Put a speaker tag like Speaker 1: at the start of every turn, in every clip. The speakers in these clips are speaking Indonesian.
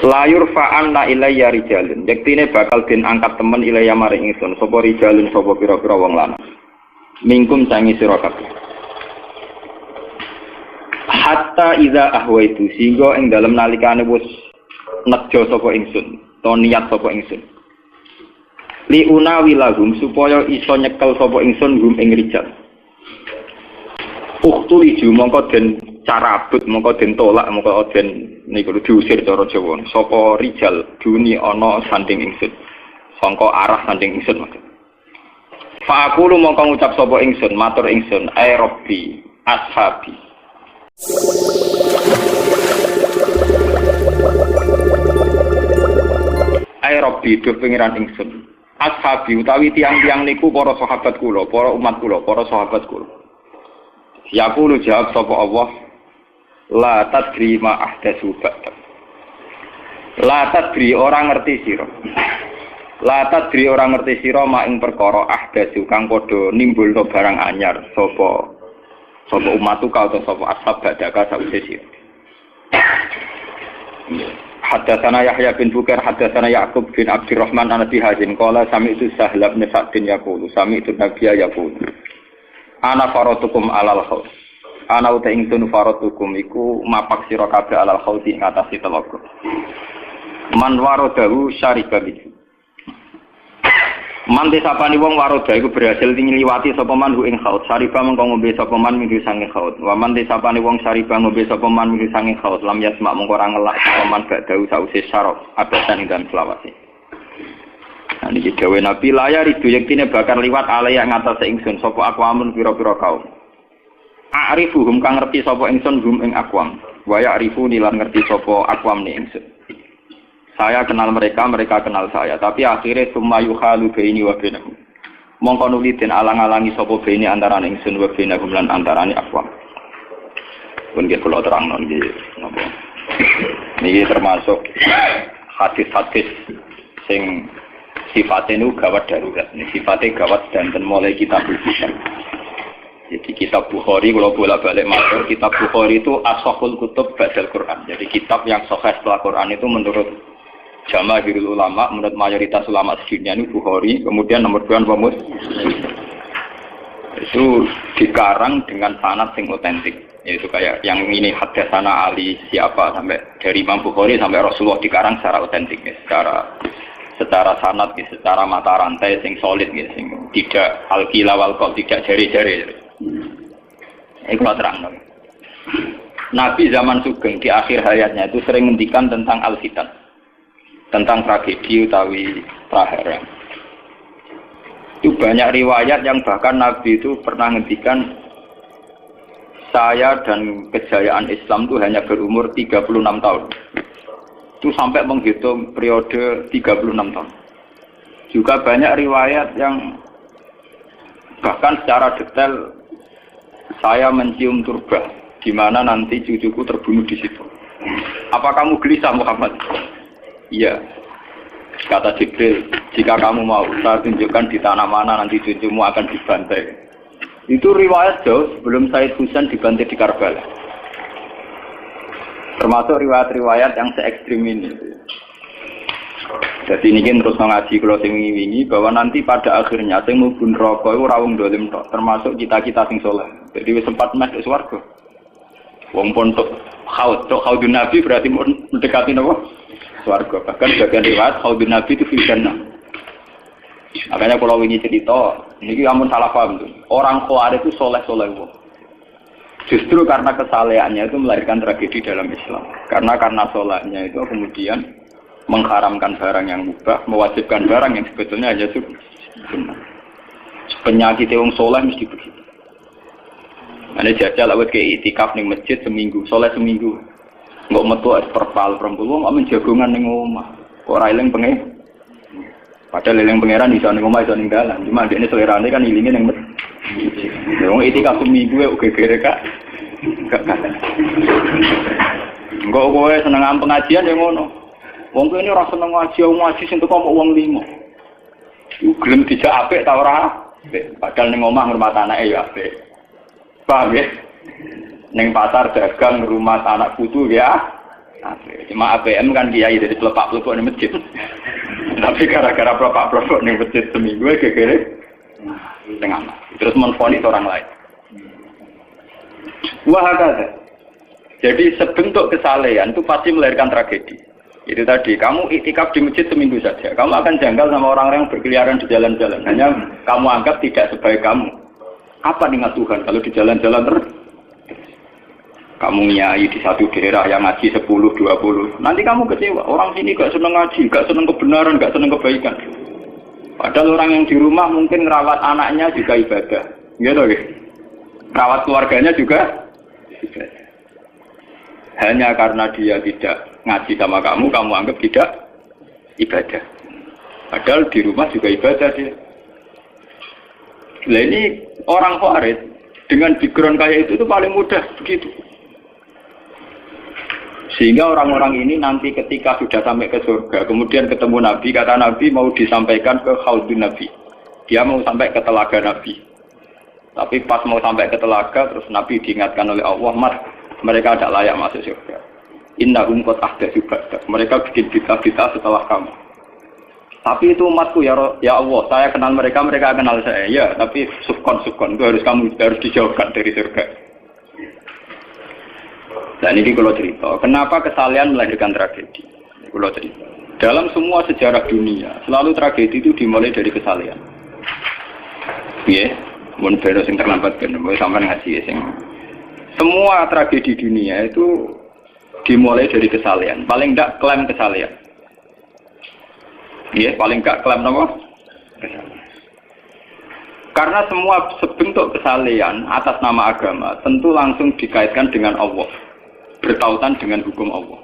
Speaker 1: Layur fa'an la ilayya rijalun. Yektine bakal den angkat temen ilayya maring ingsun. Sapa rijalun sapa pira-pira wong lanang. Mingkum sangi sira kabeh. Hatta idza ahwaitu sehingga ing dalem nalikane wis nejo sapa ingsun, to niat sapa ingsun. Li unawi lahum supaya iso nyekel sapa ingsun hum ing rijal. Uktuliju mongko den carabut mongko den tolak mongko den niku diusir cara Jawa. Sapa rijal duni ana sanding ingsun. Sangka arah sanding ingsun maksud. Fa aku lu mongko ngucap sapa ingsun, matur ingsun, ai rabbi ashabi. Ai rabbi duh pengiran ingsun. Ashabi utawi tiang-tiang niku para sahabat kula, para umat kula, para sahabat kula. Ya kulo jawab sapa Allah, la tadri ma ahdatsu ba'da. La tadri orang ngerti sira. La tadri orang ngerti sira mak ing perkara ahdatsu kang padha nimbulno barang anyar sapa umatku utawa sapa ashab badaka sawise sira. Haddatsana Yahya bin Bukair haddatsana Ya'qub bin Abdurrahman an Abi Hazim qala sami'tu Sahlab bin Sa'd bin yaqulu sami'tu Nabiyya yaqulu ana faratukum alal khaut. Ana uta ingsun faratukum iku mapak sira kabeh alal khaut ing atase telaga. Man waradahu syariba bihi. Man desapani wong waroda iku berhasil ngliwati sapa man ing khaut. Syariba mengko ngombe sapa man minggu sange khaut. Wa man desapani wong syariba ngombe sapa man minggu sange khaut. Lam yasma mengko ora ngelak sapa man ba'dahu sause syarab abadan ing dalem selawase. Nah iki dawuh Nabi layar itu yektine bakar liwat ale yang ngatas ingsun sapa aqwamun pira-pira kaum. A'rifuhum kang ngerti sapa ingsun hum ing aqwam. Wa ya'rifuni lan ngerti sapa aqwam ni ingsun. Saya kenal mereka, mereka kenal saya, tapi akhirnya summa yukhalu baini wa bainahum. Mongko nuli den alang-alangi sapa baini antarané ingsun wa bainahum lan antarané aqwam. Pun nggih kula terangno nggih napa. Niki termasuk hadis-hadis sing sifatnya itu gawat darurat. Sifatnya gawat dan mulai kitab Bukhari. Jadi kitab Bukhari kalau bolak-balik matur, kitab Bukhari itu ashahul kutub ba'dal Quran. Jadi kitab yang sahih setelah Quran itu menurut jamaahirul ulama, menurut mayoritas ulama sedunia ini Bukhari, kemudian nomor 2 Muslim. Itu dikarang dengan sanad sing otentik. Yaitu kayak yang ini haddatsana Ali siapa sampai dari Imam Bukhari sampai Rasulullah dikarang secara otentik, secara sanad, secara mata rantai sing solid, sing tidak al-qila wal qaul, tidak jari-jari. Iku terang. Nabi zaman Sugeng di akhir hayatnya itu sering ngendikan tentang al-fitan, tentang tragedi utawi prahara. Itu banyak riwayat yang bahkan Nabi itu pernah ngendikan saya dan kejayaan Islam itu hanya berumur 36 tahun. Itu sampai menghitung periode 36 tahun. Juga banyak riwayat yang bahkan secara detail saya mencium turba, di mana nanti cucuku terbunuh di situ. Apa kamu gelisah Muhammad? Iya. Kata Jibril, jika kamu mau, saya tunjukkan di tanah mana nanti cucumu akan dibantai. Itu riwayat jauh sebelum Said Husain dibantai di Karbala. Termasuk riwayat-riwayat yang se-ekstrim ini. Jadi ini kan terus mengaji kalau sing wingi bahwa nanti pada akhirnya sing mlebu neraka iku ora wong dolim tok, termasuk kita-kita sing saleh. Jadi wis sempat masuk swarga. Wong pontok khaudun Nabi berarti mendekati napa? Swarga. Bahkan bagian riwayat khaudun Nabi itu fil jannah. Makanya kalau wingi cerita, niki amun salah paham tuh. Orang Khawarij itu saleh-saleh wong. Justru karena kesalehannya itu melahirkan tragedi dalam Islam. Karena solehnya itu kemudian mengharamkan barang yang mubah, mewajibkan barang yang sebetulnya hanya sunnah. Penyakit wong soleh mesti begitu. Ane jajal awet ke itikaf ning masjid seminggu, soleh seminggu. Enggak metu perpal perempuan, enggak menjagongan ning omah. Kok ora eling pengen. Padahal eling pangeran iso ning omah iso ning dalan. Cuma dekne selerane kan ilinge ning masjid. Wong itikaf seminggu kok gegere Kak. Enggak kowe seneng pengajian ya ngono. Wong kene ora seneng ngaji sing teko kok wong 5. Iku gelem dijak apik ta ora? Padahal ning omah ngurmat anake ya apik. Paham ya? Ning pasar dagang ngurmat anak putu ya Cuma ABM kan kiai dari pelepak-pelepok di masjid. Tapi gara-gara pelepak-pelepok di masjid seminggu gegere tengah. Terus menfonis orang lain. Wah kata. Jadi sebentuk kesalehan itu pasti melahirkan tragedi. Itu tadi, kamu iktikaf di masjid seminggu saja. Kamu akan janggal sama orang-orang yang berkeliaran di jalan-jalan. Hanya kamu anggap tidak sebaik kamu. Apa ingat Tuhan kalau di jalan-jalan terus? Kamu nyai di satu daerah yang ngaji 10, 20. Nanti kamu kecewa. Orang sini gak seneng ngaji, gak seneng kebenaran, gak seneng kebaikan. Padahal orang yang di rumah mungkin ngerawat anaknya juga ibadah. Gitu ya. Rawat keluarganya juga ibadah. Hanya karena dia tidak ngaji sama kamu anggap tidak ibadah. Padahal di rumah juga ibadah dia. Nah ini orang Khawarij dengan background kayak itu paling mudah begitu. Sehingga orang-orang ini nanti ketika sudah sampai ke surga, kemudian ketemu Nabi, kata Nabi mau disampaikan ke Khaudun Nabi. Dia mau sampai ke telaga Nabi. Tapi pas mau sampai ke telaga, terus Nabi diingatkan oleh Allah, Mas, mereka tidak layak masuk surga. Innahum qad ahdatsu ba'dak. Mereka bikin bid'ah setelah kamu. Tapi itu umatku ya Allah, saya kenal mereka, mereka kenal saya. Ya, tapi sukon itu harus dijauhkan dari surga. Dan ini kalau cerita, kenapa kesalehan melahirkan tragedi? Kalau cerita, dalam semua sejarah dunia, selalu tragedi itu dimulai dari kesalehan. Ya, mun beres yang terlambat kan, mau sampai ngaji ya. Semua tragedi dunia itu dimulai dari kesalehan. Paling tidak klaim kesalehan. Ya, paling tidak klaim apa? Kesalehan. Karena semua sebentuk kesalehan atas nama agama tentu langsung dikaitkan dengan Allah. Bertautan dengan hukum Allah.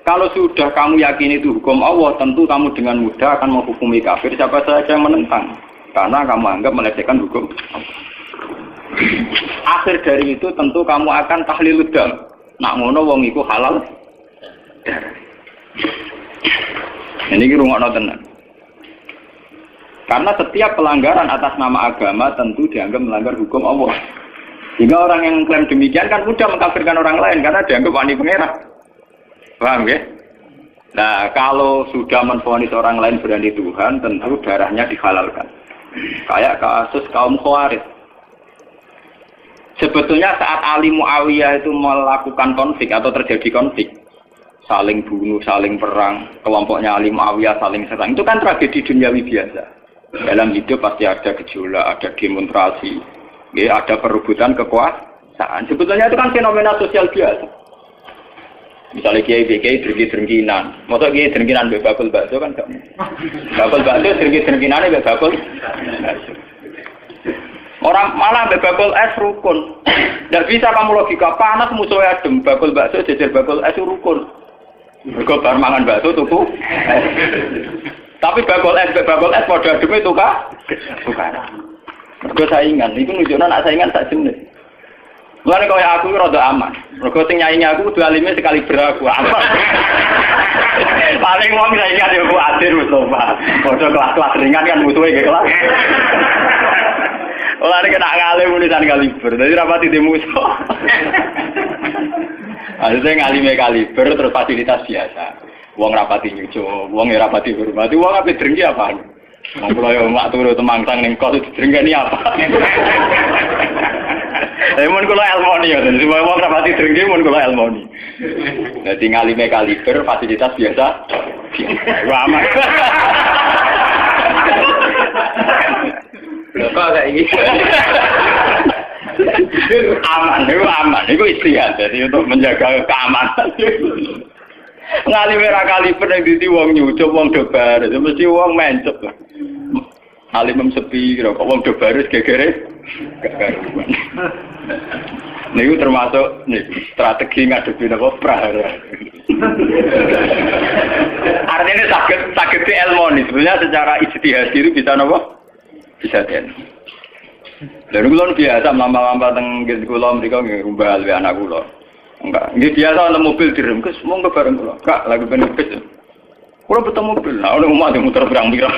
Speaker 1: Kalau sudah kamu yakin itu hukum Allah, tentu kamu dengan mudah akan menghukumi kafir siapa saja yang menentang. Karena kamu anggap melecehkan hukum Allah. Akhir dari itu tentu kamu akan tahlil dam. Nak ngono wong iku halal. Ini rungokno tenan. Karena setiap pelanggaran atas nama agama tentu dianggap melanggar hukum Allah. Sehingga orang yang klaim demikian kan mudah mengkafirkan orang lain karena dianggap wani pangeran. Paham ya? Nah, kalau sudah menvonis orang lain berani Tuhan, tentu darahnya dihalalkan. Kayak kasus kaum Khawarij. Sebetulnya saat Ali Muawiyah itu melakukan konflik atau terjadi konflik, saling bunuh, saling perang, kelompoknya Ali Muawiyah saling serang, itu kan tragedi duniawi biasa. Dalam hidup pasti ada gejolak, ada demonstrasi, ya, ada perebutan kekuasaan. Sebetulnya itu kan fenomena sosial biasa. Misalnya kiai drengki-drengkinan, masa kiai drengkinan bakul bakso kan gak mungkin. Bakul bakso drengki-drengkinannya bakul. Orang malah bakul es rukun. Tidak bisa kamu logika panas musuhnya adem, bakul bakso jejer bakul es rukun. Mergo bar mangan bakso tuku. Tapi bakul es pada adem itu tukaran. Mergo saingan, itu nunjukno anak saingan sak jenis. Mulane kaya aku rada aman. Mergo sing nyaingi aku kudu alime sekali beraku aman. Paling wong saingan yo kuatir wis lho, Pak. Padha kelas-kelas ringan kan musuhe nggih kelas. Mulane kena ngalim tulisan kaliber. Dadi rapati di musuh. Ada ngalime kaliber terus fasilitas biasa. Wong rapati nyucuk, wong rapati hormati, wong ape drengki apaan? Wong kula yo mak turu temangsang ning kos drengkeni apa? Mun kula elmoni ya, semua wong rapati drengki mun kula elmoni. Dadi ngalime kaliber fasilitas biasa. Wah aman. Kok kayak gitu? Aman, itu istihad. Jadi untuk menjaga keamanan. Ngali merah kali pernah di wong nyucup, wong dobar, itu mesti wong mencep lah. Alim sepi, kok wong dobar gegere, kekaruan. Ini termasuk strategi ngadepi apa prahara. Artinya sakit di ilmu nih. Sebenarnya secara ijtihad itu bisa apa? Bisa den. Lalu kulon biasa lama-lama teng kulon mereka ngubah lebih anak kulon. Enggak, ini biasa ada mobil direm, kes mau ke bareng kulon. Kak, lagi bener kes. Kulon betul mobil, nah udah umat yang muter berang-berang.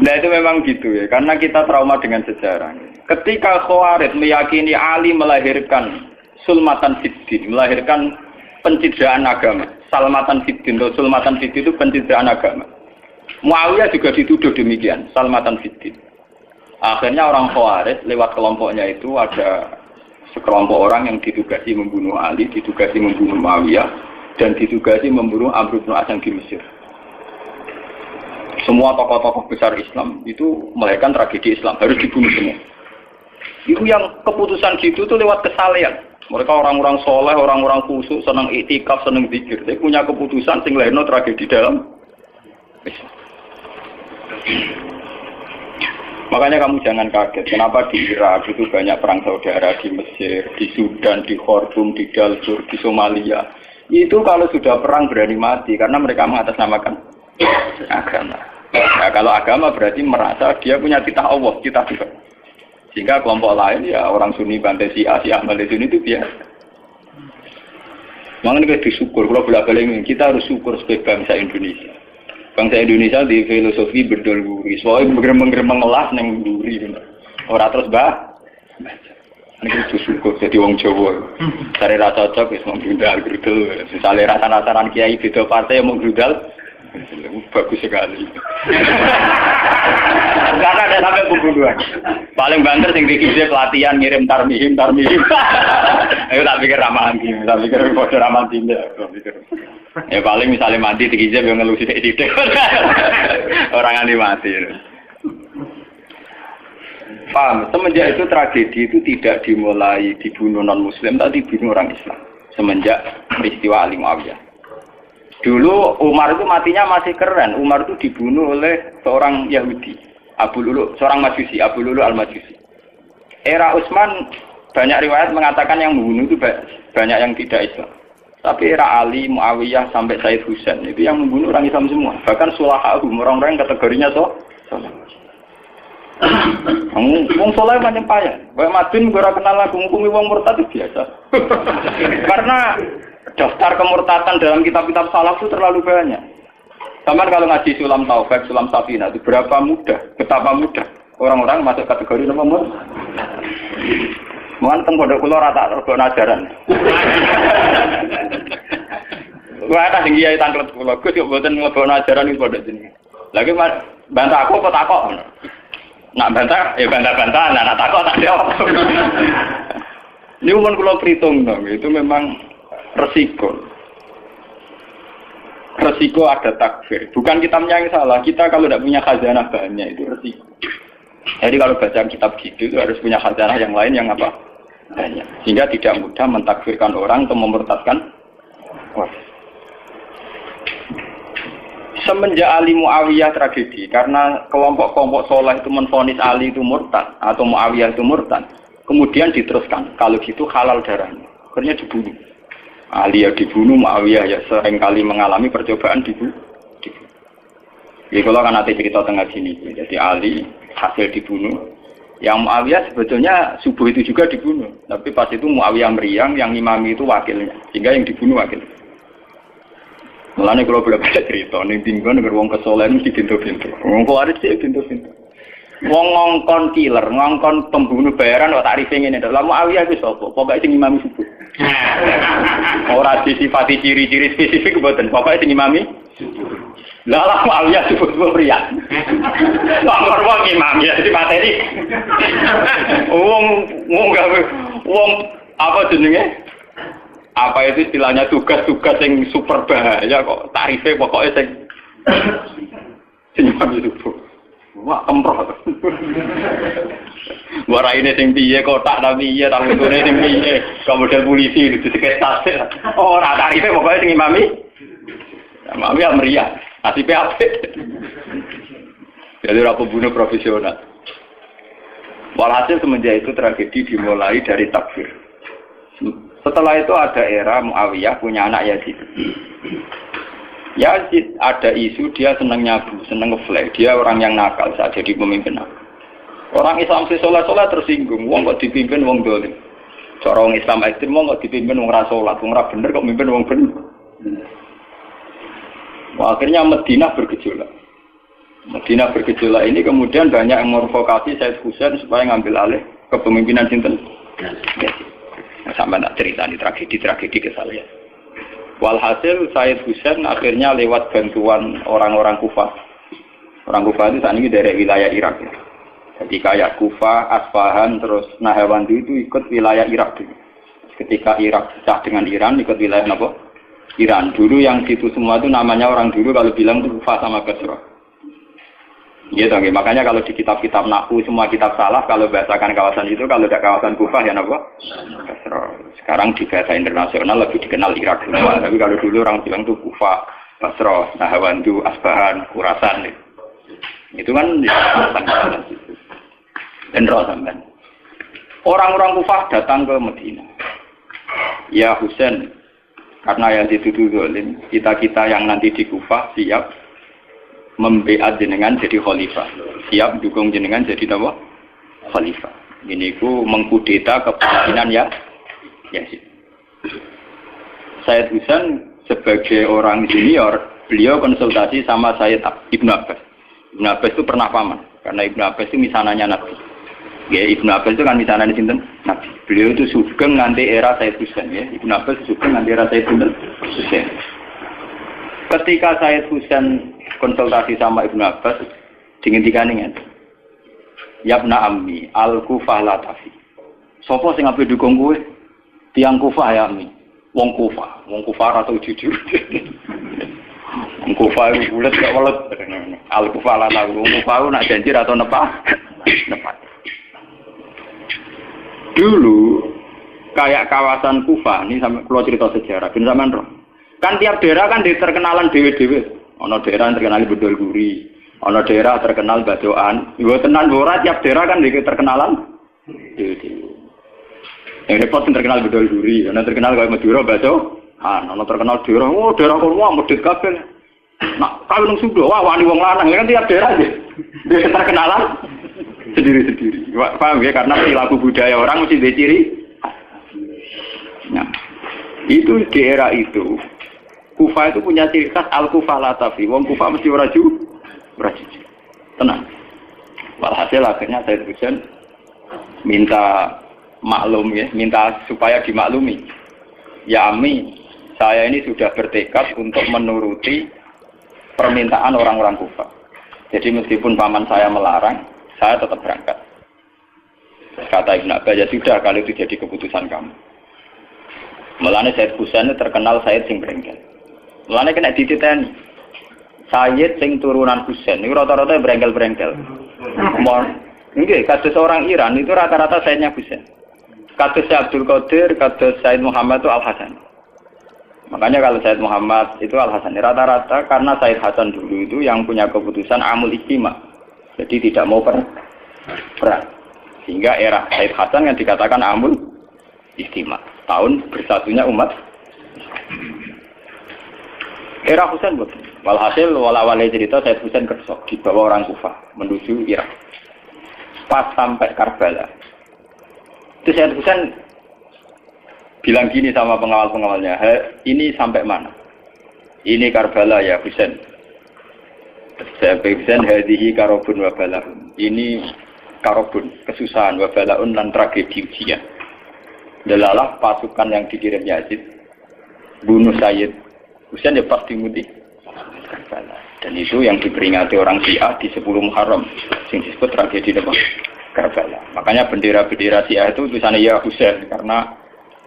Speaker 1: Nah itu memang gitu ya, karena kita trauma dengan sejarah. Ketika Khawarij meyakini Ali melahirkan sulmatan fiddin, melahirkan pencitraan agama. Salmatan fiddin atau sulmatan fiddin itu pencitraan agama. Muawiyah juga dituduh demikian, salmatan fiddin. Akhirnya orang Khawarij lewat kelompoknya itu ada sekelompok orang yang ditugasi membunuh Ali, ditugasi membunuh Muawiyah, dan ditugasi membunuh Amr bin As di Mesir. Semua tokoh-tokoh besar Islam itu melahirkan tragedi Islam, harus dibunuh semua. Itu yang keputusan gitu tuh lewat kesalehan. Mereka orang-orang soleh, orang-orang khusyuk, senang iktikaf, senang zikir. Dia punya keputusan sing lahirno tragedi dalam Islam. Makanya kamu jangan kaget, kenapa di Irak itu banyak perang saudara, di Mesir, di Sudan, di Khartoum, di Darfur, di Somalia. Itu kalau sudah perang berani mati, karena mereka mengatasnamakan agama. Nah, kalau agama berarti merasa dia punya titah Allah, titah Tuhan. Sehingga kelompok lain ya orang Sunni bantai Syiah, Syiah bantai Sunni itu biasa. Makanya kita disyukur, kalau bolak-balik kita harus syukur sebagai bangsa Indonesia. Bangsa Indonesia di filosofi berdoluri, soalnya bergemeng-gemeng ngelas neng duri, orang terus ini itu syukur jadi wong Jawa. Cari rasa cocok, mau grudal, misalnya rasa-rasaran kiai beda partai yang mau grudal, bagus sekali. Karena ada sampai pembunuhan. Paling banter sing dikisi pelatihan ngirim tarmihim. Ayo tak pikir ramah anti, tak pikir bodoh ramah anti. Ya paling misalnya mati dikisi yang ngelusi titik. Orang anti mati. Paham? Semenjak itu tragedi itu tidak dimulai dibunuh non Muslim, tapi dibunuh orang Islam. Semenjak peristiwa Ali Muawiyah. Dulu Umar itu matinya masih keren. Umar itu dibunuh oleh seorang Yahudi, Abu Lulu, seorang Majusi, Abu Lulu al-Majusi. Era Utsman banyak riwayat mengatakan yang membunuh itu banyak yang tidak Islam. Tapi era Ali, Muawiyah sampai Said Husain itu yang membunuh orang Islam semua. Bahkan sulahahum, orang-orang yang kategorinya soleh. Wong soleh macam payah. Kayak Madin gue kenal lagu ngukumi wong murtad itu biasa. Karena daftar kemurtatan dalam kitab-kitab salaf itu terlalu banyak. Sama kalau ngaji Sulam Taufik, Sulam Safina itu berapa mudah, betapa mudah orang-orang masuk kategori nama murtad. Mungkin teng pondok kula rata rego ajaran. Wah, tak tinggi ae tanglet kula. Gus yo mboten mlebu ajaran ing pondok jenenge. Lagi bantah aku apa takok? Nak bantah, ya bantah-bantah, nak takok tak jawab. Ini umum kula perhitung dong, itu memang resiko. Resiko ada takfir. Bukan kitabnya yang salah. Kita kalau tidak punya khazanah banyak itu resiko. Jadi kalau baca kitab gitu itu harus punya khazanah yang lain yang apa? Banyak. Sehingga tidak mudah mentakfirkan orang atau memurtadkan orang. Semenjak Ali Muawiyah tragedi, karena kelompok-kelompok soleh itu menvonis Ali itu murtad atau Muawiyah itu murtad, kemudian diteruskan. Kalau gitu halal darahnya. Akhirnya dibunuh. Ali ya dibunuh, Muawiyah ya seringkali mengalami percobaan dibunuh. Jadi kalau kan nanti cerita tengah sini, jadi Ali hasil dibunuh, yang Muawiyah sebetulnya subuh itu juga dibunuh, tapi pas itu Muawiyah meriang, yang imami itu wakilnya, sehingga yang dibunuh wakil. Mulanya kalau boleh baca cerita, nih tinggal negara wong kesolehan di pintu-pintu, wong Khawarij sih pintu-pintu. Wong ngongkon killer, ngongkon pembunuh bayaran, wah tarifnya ini. Dalam Muawiyah itu sopo, pokoknya sing imami subuh. Orang disifati ciri-ciri spesifik buatan, pokoknya sing imami. Lalu Muawiyah subuh pria. Wong imami jadi materi. Wong apa jenenge? Apa itu istilahnya tugas-tugas yang super bahaya kok tarifnya pokoknya sing imami subuh. Wah, kemproh. Wara ini sing piye kotak tapi iya tak utune sing piye. Kemudian polisi itu diketas. Oh, ora tarife pokoke sing imami. Imami ya meriah. Nasibe apik. Jadi ora pembunuh profesional. Walhasil semenjak itu tragedi dimulai dari takfir. Setelah itu ada era Muawiyah punya anak Yazid. Yazid ada isu dia senang nyabu, senang ngeflek. Dia orang yang nakal saat jadi pemimpin. Orang Islam si sholat tersinggung. Wong kok dipimpin wong dolim. Cara orang Islam ekstrim wong kok dipimpin wong ra sholat, wong ra bener kok mimpin wong bener. Akhirnya Madinah bergejolak. Madinah bergejolak ini kemudian banyak yang mervokasi Said Husain supaya ngambil alih kepemimpinan sinten. Sampai tak cerita di tragedi ke saya. Walhasil Sayyid Husain akhirnya lewat bantuan orang-orang Kufah. Orang Kufah itu saat ini dari wilayah Irak. Ya. Jadi kayak Kufah, Asfahan, terus Nahawandi itu ikut wilayah Irak dulu. Ketika Irak pecah dengan Iran, ikut wilayah apa? Iran. Dulu yang situ semua itu namanya orang dulu kalau bilang itu Kufah sama Basrah. Gitu, makanya kalau di kitab-kitab Nahwu semua kitab salah kalau bahasakan kawasan itu, kalau tidak kawasan Kufah ya apa? Basrah. Sekarang di bahasa internasional lebih dikenal Irak semua. Tapi kalau dulu orang bilang itu Kufah, Basrah, Nahawandu, Asbahan, Khurasan. Itu kan dan sampean. Orang-orang Kufah datang ke Madinah. Ya Husain, karena yang dituduh zalim, kita-kita yang nanti di Kufah siap membeat jenengan jadi khalifah, siap dukung jenengan jadi apa? Khalifah. Ini ku mengkudeta kepemimpinan ya sih. Sayyid Husain sebagai orang senior, beliau konsultasi sama Sayyid Ibnu Abbas. Ibnu Abbas itu pernah paman, karena Ibnu Abbas itu misananya Nabi. Ya, Ibnu Abbas itu kan misananya sinten Nabi. Beliau itu sugeng nganti era Sayyid Husain ya. Ibnu Abbas sugeng nganti era Sayyid Husain. Ketika Sayyid Husain konsultasi sama Ibnu Abbas, dihentikan dengan Yabna Ammi, Al-Kufah Latafi. Sopo sing ape dukung kowe? Tiang Kufah ya Ammi. Wong Kufah atau jujur. Wong Kufah itu bulat gak welet. Al-Kufah Latafi. Wong Kufah nak janji atau nepat. Dulu kayak kawasan Kufah, ini sampai keluar cerita sejarah, bin zaman roh. Kan tiap daerah kan diterkenalan dewe-dewe. Ono daerah yang terkenal Bedol Guri, ono daerah terkenal Badoan. Yo tenan ora tiap daerah kan terkenalan dewe-dewe. Yang repot yang terkenal Bedol Guri, ono terkenal kayak Madura Badoan, ono terkenal daerah, daerah kono medhit kabeh. Nak kawin Sunda, wah wani wong lanang, kan tiap daerah aja. Dia terkenalan sendiri-sendiri. Paham ya, karena perilaku budaya orang mesti ada ciri. Nah, itu di era itu Kufah itu punya ciri khas Al-Kufah Latafi. Wong Kufah mesti ora jujur. Tenang. Walhasil akhirnya Sayyid Husain minta maklum ya, minta supaya dimaklumi. Ya Ami, saya ini sudah bertekad untuk menuruti permintaan orang-orang Kufah. Jadi meskipun paman saya melarang, saya tetap berangkat. Kata Ibnu Abbas, ya sudah kalau itu jadi keputusan kamu. Mulane Sayyid Husain terkenal Sayyid sing brengkel. Mulane kena dititeni. Sayyid sing turunan Husain niku rata-rata brengkel-brengkel. Nggih, kados orang Iran itu rata-rata Sayyidnya Husain. Kados Abdul Qadir, kados Sayyid Muhammad itu Al-Hasan. Makanya kalau Sayyid Muhammad itu Al-Hasan rata-rata karena Sayyid Hasan dulu itu yang punya keputusan amul ijtima. Jadi tidak mau perang. Sehingga era Sayyid Hasan yang dikatakan amul ijtima. Tahun bersatunya umat. Era Husain betul. Walhasil wala-wala cerita Sayyid Husain kerso dibawa orang Kufah menuju Irak. Pas sampai Karbala. Itu Sayyid Husain bilang gini sama pengawal-pengawalnya, ini sampai mana? Ini Karbala ya Husain. Sayyid Husain hadihi karobun wa balaun. Ini karobun, kesusahan wa balaun dan tragedi ujian. Delalah pasukan yang dikirim Yazid bunuh Sayyid Husain ya pasti mudik Karbala. Dan itu yang diperingati orang Syiah di 10 Muharram yang disebut tragedi Karbala. Makanya bendera-bendera Syiah itu tulisannya ya Husain karena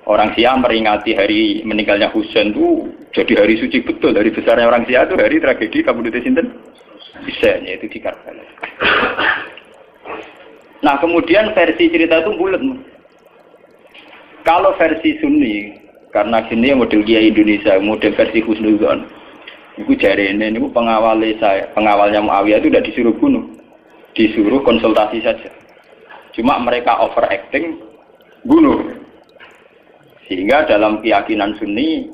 Speaker 1: orang Syiah meringati hari meninggalnya Husain itu jadi hari suci betul. Dari besarnya orang Syiah itu hari tragedi Kabupaten Sinten Husain, yaitu di Karbala. Nah kemudian versi cerita itu bulat. Kalau versi Sunni, karena sini model Kiai Indonesia, model versi Husnuzon, itu jari ini pengawalnya Muawiyah itu tidak disuruh bunuh, disuruh konsultasi saja. Cuma mereka overacting bunuh. Sehingga dalam keyakinan Sunni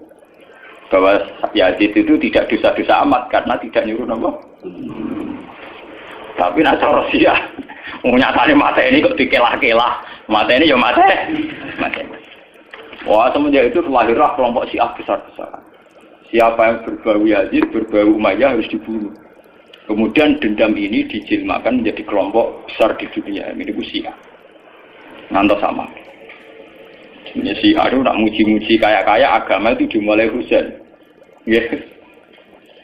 Speaker 1: bahwa Yazid itu tidak dosa-dosa amat karena tidak nyuruh nama. Tapi nak cara Syiah, nyatanya mata ini kok dikelah-kelah, mata ini ya mata. Wah semenjak itu lahirlah kelompok Syiah besar-besaran. Siapa yang berbau Yazid, berbau Umayyah harus dibunuh. Kemudian dendam ini dijilmakan menjadi kelompok besar di dunia, ini Syiah. Ngantos sama. Ya si Aru nak muji-muji kaya-kaya agama itu dimulai Husain. Ya.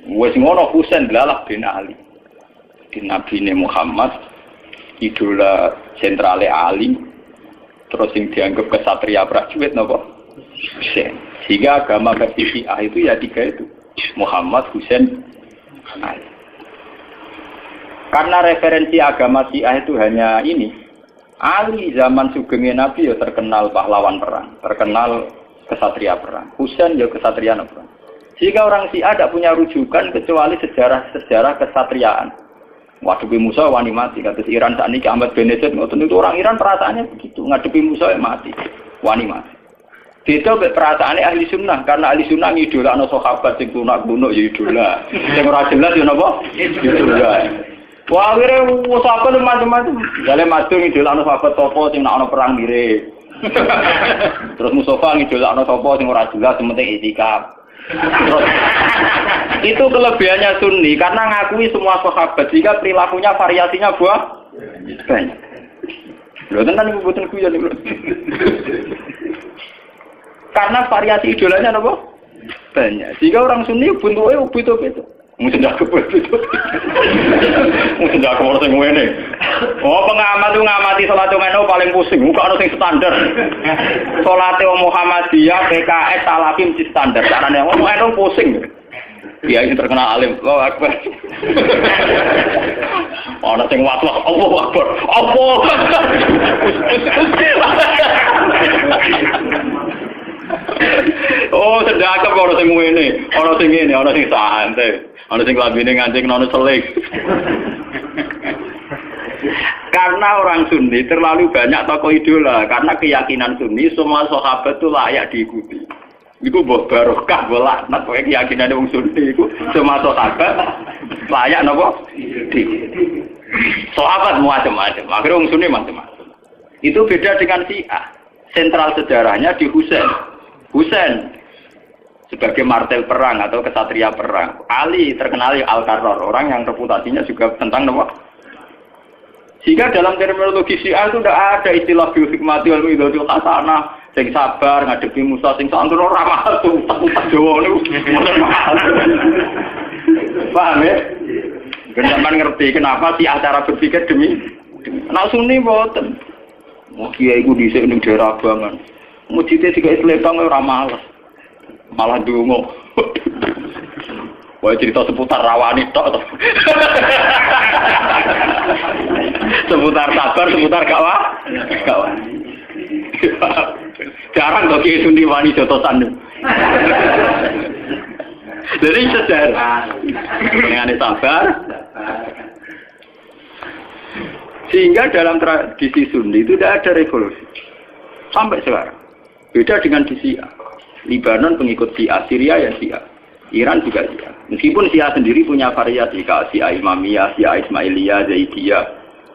Speaker 1: Wes ngono Husain belalah bin Ali. Di Nabi Muhammad idola sentrale Ali. Terus yang dianggap kesatria prajurit napa? Husain. Sehingga agama versi Syiah itu ya tiga itu. Muhammad, Husain, Ali. Karena referensi agama Syiah itu hanya ini. Ali zaman sugengnya Nabi ya terkenal pahlawan perang, terkenal kesatria perang. Husain ya kesatria perang. Jika orang Syiah tidak punya rujukan kecuali sejarah kesatriaan. Ngadepi Musa wani mati, kata Iran saat ini Ahmad Benedek, itu orang Iran perasaannya begitu, ngadepi Musa ya mati, wani mati. Beda perasaannya ahli sunnah, karena ahli sunnah ngidola ana sahabat sing tunak-tunuk ya idola. Sing ora jelas ya napa? Idola. Wah, akhirnya sahabat macam-macam. Jale madung idola ana sahabat topo sing ana perang mirip. Terus Mustafa ngidola ana sapa sing ora jelas penting itikaf. Terus, itu kelebihannya Sunni karena ngakui semua sahabat jika perilakunya variasinya banyak. Lho tenan iku boten guyon niku. Karena variasi idolanya apa? Banyak. Jika orang Sunni bentuke ubit-ubit. Mungkin tidak kebet-bet. Mungkin tidak kebet sing ngene. Oh, pengamat itu ngamati salat ngono paling pusing. Muga ono sing standar. Salate Muhammadiyah, PKS, Salafi mesti standar. Carane ngono pusing. Dia ini terkenal alim. Allahu Akbar. Ono sing waswas, Allahu Akbar. Allah. Oh, sedekah kok ora sing ngene. Ana sing ngene, ana sing santai. Ana sing lambene ngancing nono selik. Karena orang Sunni terlalu banyak tokoh idola, karena keyakinan Sunni semua sahabat itu layak diikuti. Iku mbok barokah laknat kowe keyakinan wong Sunni iku semua sahabat layak napa? Diikuti. Sahabat macam-macam, akhirnya wong Sunni macam-macam. Itu beda dengan Syiah. Sentral sejarahnya di Husain. Husain sebagai martel perang atau kesatria perang. Ali terkenal Al-Qarrar, orang yang reputasinya juga tentang apa? Sehingga dalam terminologi Syiah itu tidak ada istilah bihikmati wal mau'izatil hasanah, sing sabar ngadepi Musa sing santun ora mahal tuh, tak Jawa niku. Paham ya? Sampeyan ngerti kenapa Syiah cara berpikir demi nek Sunni mboten. Wong kiai iku dhisik ning daerah Abangan. Mujite tiga Islam ora males. Malah ndonga. Wah cerita seputar rawani tok to. Seputar sabar, seputar gak wani. Jarang kok kiai Sunni wani jotosan. Jadi sejarah. Dengan sabar. Sehingga dalam tradisi Sunni itu tidak ada revolusi. Sampai sekarang. Beda dengan di Syiah. Libanon pengikut Syiah, Syria ya Syiah. Iran juga Syiah. Meskipun Syiah sendiri punya variasi, kayak Syiah Imamiyah, Syiah Ismailiyah, Zaidiyah,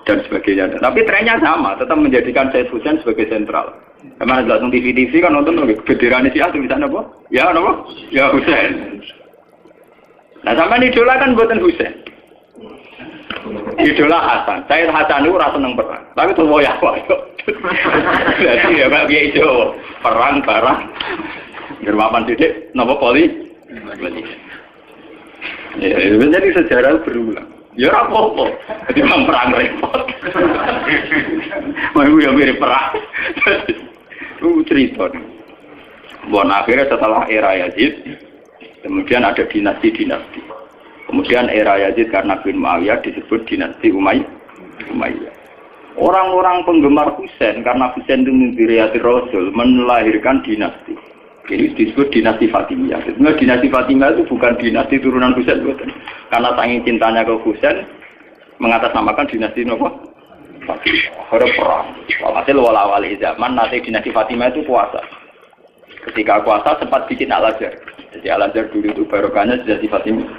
Speaker 1: dan sebagainya. Tapi trennya sama, tetap menjadikan Said Husain sebagai sentral. Karena langsung TV kan nonton benderane Syiah tulisannya apa? Ya apa? Ya Husain. Nah sampai idola kan buatan Husain. Idola Hasan. Said Hasan itu rasa seneng perang. Tapi tuh ya kok. Jadi ya Pak Kiai Jawa perang barang. Germapan didik napa poli? Ya, jadi sejarah berulang. Ya ora apa-apa. Jadi perang repot. Mau ya mirip perang. Cerita. Bon akhirnya setelah era Yazid kemudian ada dinasti-dinasti. Kemudian era Yazid karena bin Muawiyah disebut dinasti Umayyah. Orang-orang penggemar Husain karena Husain itu mimpi Rasul melahirkan dinasti. Ini disebut dinasti Fatimiyah. Sebenarnya dinasti Fatimiyah itu bukan dinasti turunan Husain, karena saking cintanya ke Husain mengatasnamakan dinasti apa? Fatimiyah. Ada perang. Walhasil wala-wali zaman nanti dinasti Fatimiyah itu puasa. Ketika puasa sempat bikin Al-Azhar. Jadi Al-Azhar dulu itu barokahnya dinasti Fatimiyah.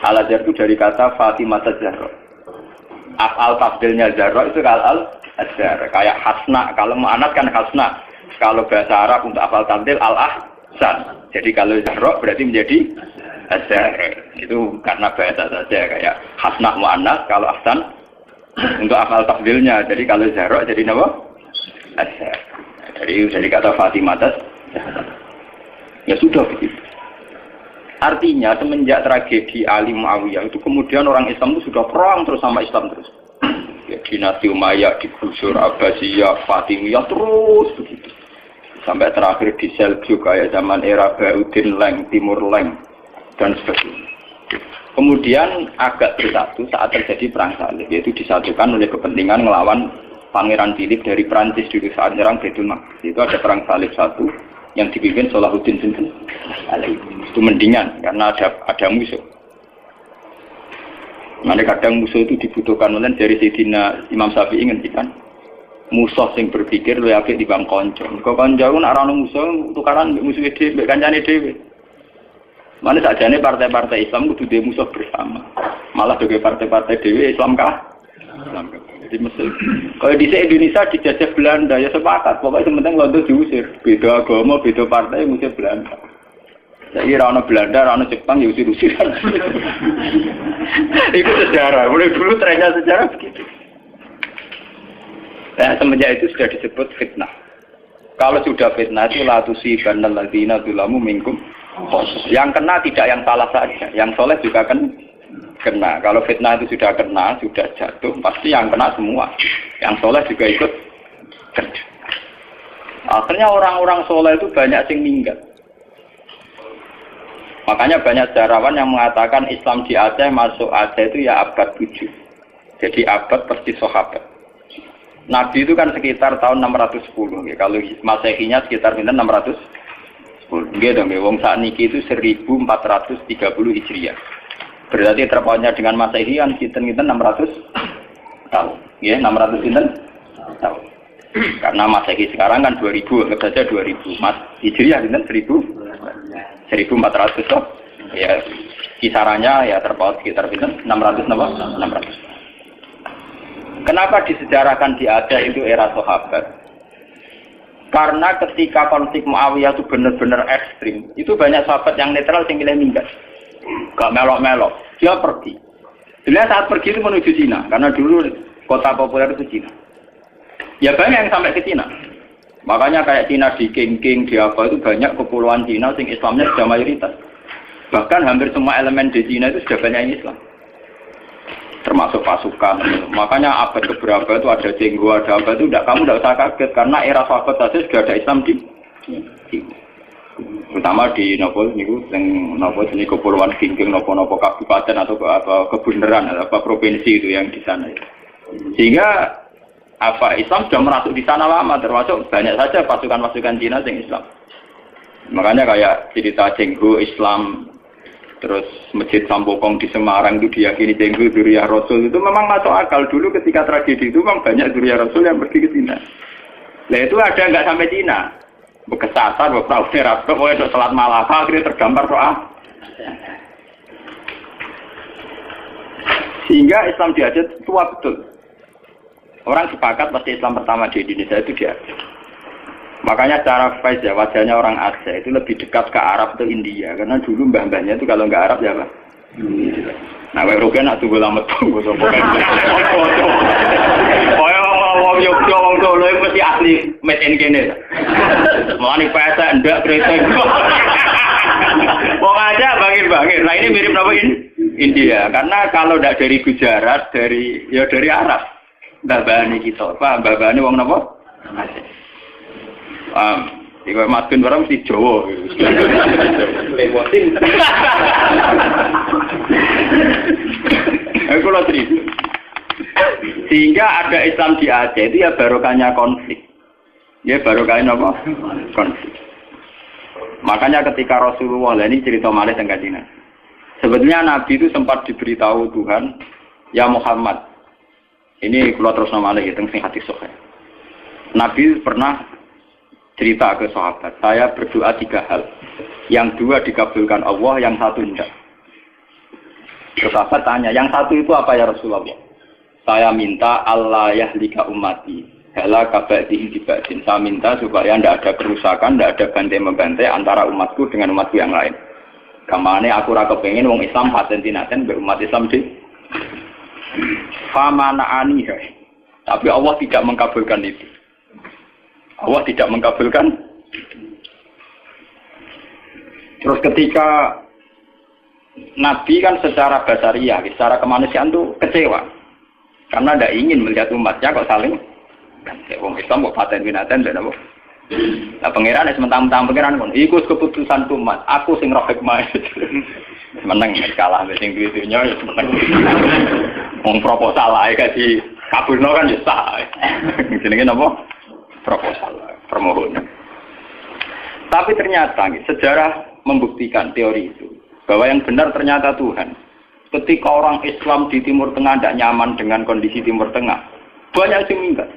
Speaker 1: Al-Azhar itu dari kata Fatimah Zahra. Af'al tafdilnya Zahra itu Al-Azhar. Kayak Hasna, kalau mu'anat kan Hasna. Kalau bahasa Arab untuk af'al tafdil Al-Ahsan. Jadi kalau Zahra berarti menjadi Azhar. Itu karena bahasa saja. Kayak Hasna mu'anat, kalau Ahsan untuk af'al tafdilnya. Jadi kalau Zahra jadi apa? Azhar. Dari kata Fatimah ya sudah begitu. Artinya semenjak tragedi Ali Muawiyah itu kemudian orang Islam itu sudah perang terus sama Islam terus. Ya, dinasti Umayyah digusur, Abbasiyah, Fatimiyah terus begitu. Sampai terakhir di Seljuk kayak zaman era Bauddin Leng, Timur Leng dan sebagainya. Kemudian agak bersatu saat terjadi perang salib, yaitu disatukan oleh kepentingan melawan Pangeran Philip dari Prancis dulu saat menyerang Baitul Maqdis. Itu ada perang salib satu yang dipimpin Salahuddin bin Ali. Itu mendingan karena ada musuh. Mana kadang musuh itu dibutuhkan oleh dari Sayyidina Imam Syafi'i ngendikan musuh sing berpikir luwih apik dibanding kanca. Kok kanca ku nek ana musuh tukaran musuh dhewe mek kancane dhewe. Mana sakjane partai-partai Islam kudu duwe musuh bersama. Malah bagi partai-partai dhewe Islam kah? Islam kah? Jadi mesti kalau di Indonesia dijajah Belanda ya sepakat, pokoknya penting Londo diusir. Beda agama, beda partai musir Belanda. Saya rano Belanda, rano Jepang ya usir-usiran. Itu sejarah. Mulai dulu trennya sejarah begitu. Nah, semenjak itu sudah disebut fitnah. Kalau sudah fitnah itu la tusibanal ladzina dzalamu minkum. Yang kena tidak yang salah saja, yang soleh juga kena. Kalau fitnah itu sudah kena, sudah jatuh, pasti yang kena semua. Yang soleh juga ikut kerja. Akhirnya orang-orang soleh itu banyak yang minggat. Makanya banyak sejarawan yang mengatakan Islam di Aceh masuk Aceh itu ya abad 7. Jadi abad pasti sahabat. Nabi itu kan sekitar tahun 610. Ya. Kalau Masehinya sekitar 600. Nggih dong, wong sakniki itu 1430 Hijriah. Berarti terpautnya dengan Masehi kan sinten-sinten 600 tahun. Ya, 600 sinten tahun. Karena Masehi sekarang kan 2000, anggap saja 2000. Mas Hijriah sinten 1400 toh. Ya, kisarannya ya terpaut sekitar sinten 600 napa? 600. Kenapa disejarahkan di Aceh itu era sahabat? Karena ketika konflik Muawiyah itu benar-benar ekstrim, itu banyak sahabat yang netral yang milih minggat, gak melok-melok, dia pergi. Dia saat pergi itu menuju Cina, karena dulu kota populer itu Cina. Ya banyak yang sampai ke Cina. Makanya kayak Cina di King, di apa itu banyak kepulauan Cina yang Islamnya sudah mayoritas. Bahkan hampir semua elemen di Cina itu sudah banyak yang Islam. Termasuk pasukan. Makanya abad keberapa itu ada jenggo, ada apa itu kamu tidak usah kaget karena era sahabat saja sudah ada Islam di terutama di nopo niku sing nopo jenis kepulauan King nopo kabupaten atau kebunderan atau provinsi itu yang di sana. Sehingga Islam sudah merasuk di sana lama, termasuk banyak saja pasukan-pasukan Cina yang Islam. Makanya kayak cerita jenggo Islam. Terus Masjid Sampokong di Semarang itu diyakini jenggo dzurriyyah Rasul itu memang masuk akal. Dulu ketika tragedi itu memang banyak dzurriyyah Rasul yang pergi ke Cina. Nah itu ada nggak sampai Cina, bekesasar, beberapa raptor, pokoknya sholat Malaka akhirnya tergambar soal. Sehingga Islam di Aceh tua betul. Orang sepakat pasti Islam pertama di Indonesia itu di Aceh. Makanya secara face ya wajahnya orang Aceh itu lebih dekat ke Arab atau India karena dulu mbah-mbahnya itu kalau nggak Arab ya apa? Nah, weruke nak tunggu lama tunggu sapa kan. Kaya wong Yogyakarta wong Solo itu mesti asli made in kene. Mulane pesa ndak kritik. Wong aja bangir-bangir. Nah ini mirip apa ini? India karena kalau ndak dari Gujarat dari Arab. Mbah-mbahane kita, Pak, mbah-mbahane wong napa? Aceh. Iku makin barang mesti Jawa. Lewatin. Aku cerita. Sehingga ada Islam di Aceh itu ya barokahnya konflik. Ya barokahnya apa? Konflik. Makanya ketika Rasulullah ini cerita malih tentang Cina. Sebetulnya Nabi itu sempat diberitahu Tuhan, ya Muhammad. Ini kalau terus nama lagi tentang hadis sahih. Nabi pernah cerita ke sahabat, saya berdoa 3 hal. Yang 2 dikabulkan Allah, yang 1 tidak. Sahabat tanya, yang 1 itu apa ya Rasulullah? Saya minta Allah yahlika ummati. Hela kabadihim dibadin. Saya minta supaya tidak ada kerusakan, tidak ada bantai-membantai antara umatku dengan umatku yang lain. Kamane aku rasa pengen wong Islam paten-tinaten berumat Islam di famana anihah. Tapi Allah tidak mengabulkan itu. Allah tidak mengabulkan. Terus ketika Nabi kan secara basariah, secara kemanusiaan tuh kecewa. Karena tidak ingin melihat umatnya kok saling. Wong Islam kok paten binatan dan apa? Nah pangeran sementara pangeran pun, iku keputusan umat, aku sing roh hikmah. Menang kalah sing duwe-dunya ya menang. Wong proposal ae kasih kabulno kan ya sah. Jenenge napa? Proposal, permohonan. Tapi ternyata sejarah membuktikan teori itu bahwa yang benar ternyata Tuhan. Ketika orang Islam di Timur Tengah tidak nyaman dengan kondisi Timur Tengah, banyak yang minggat.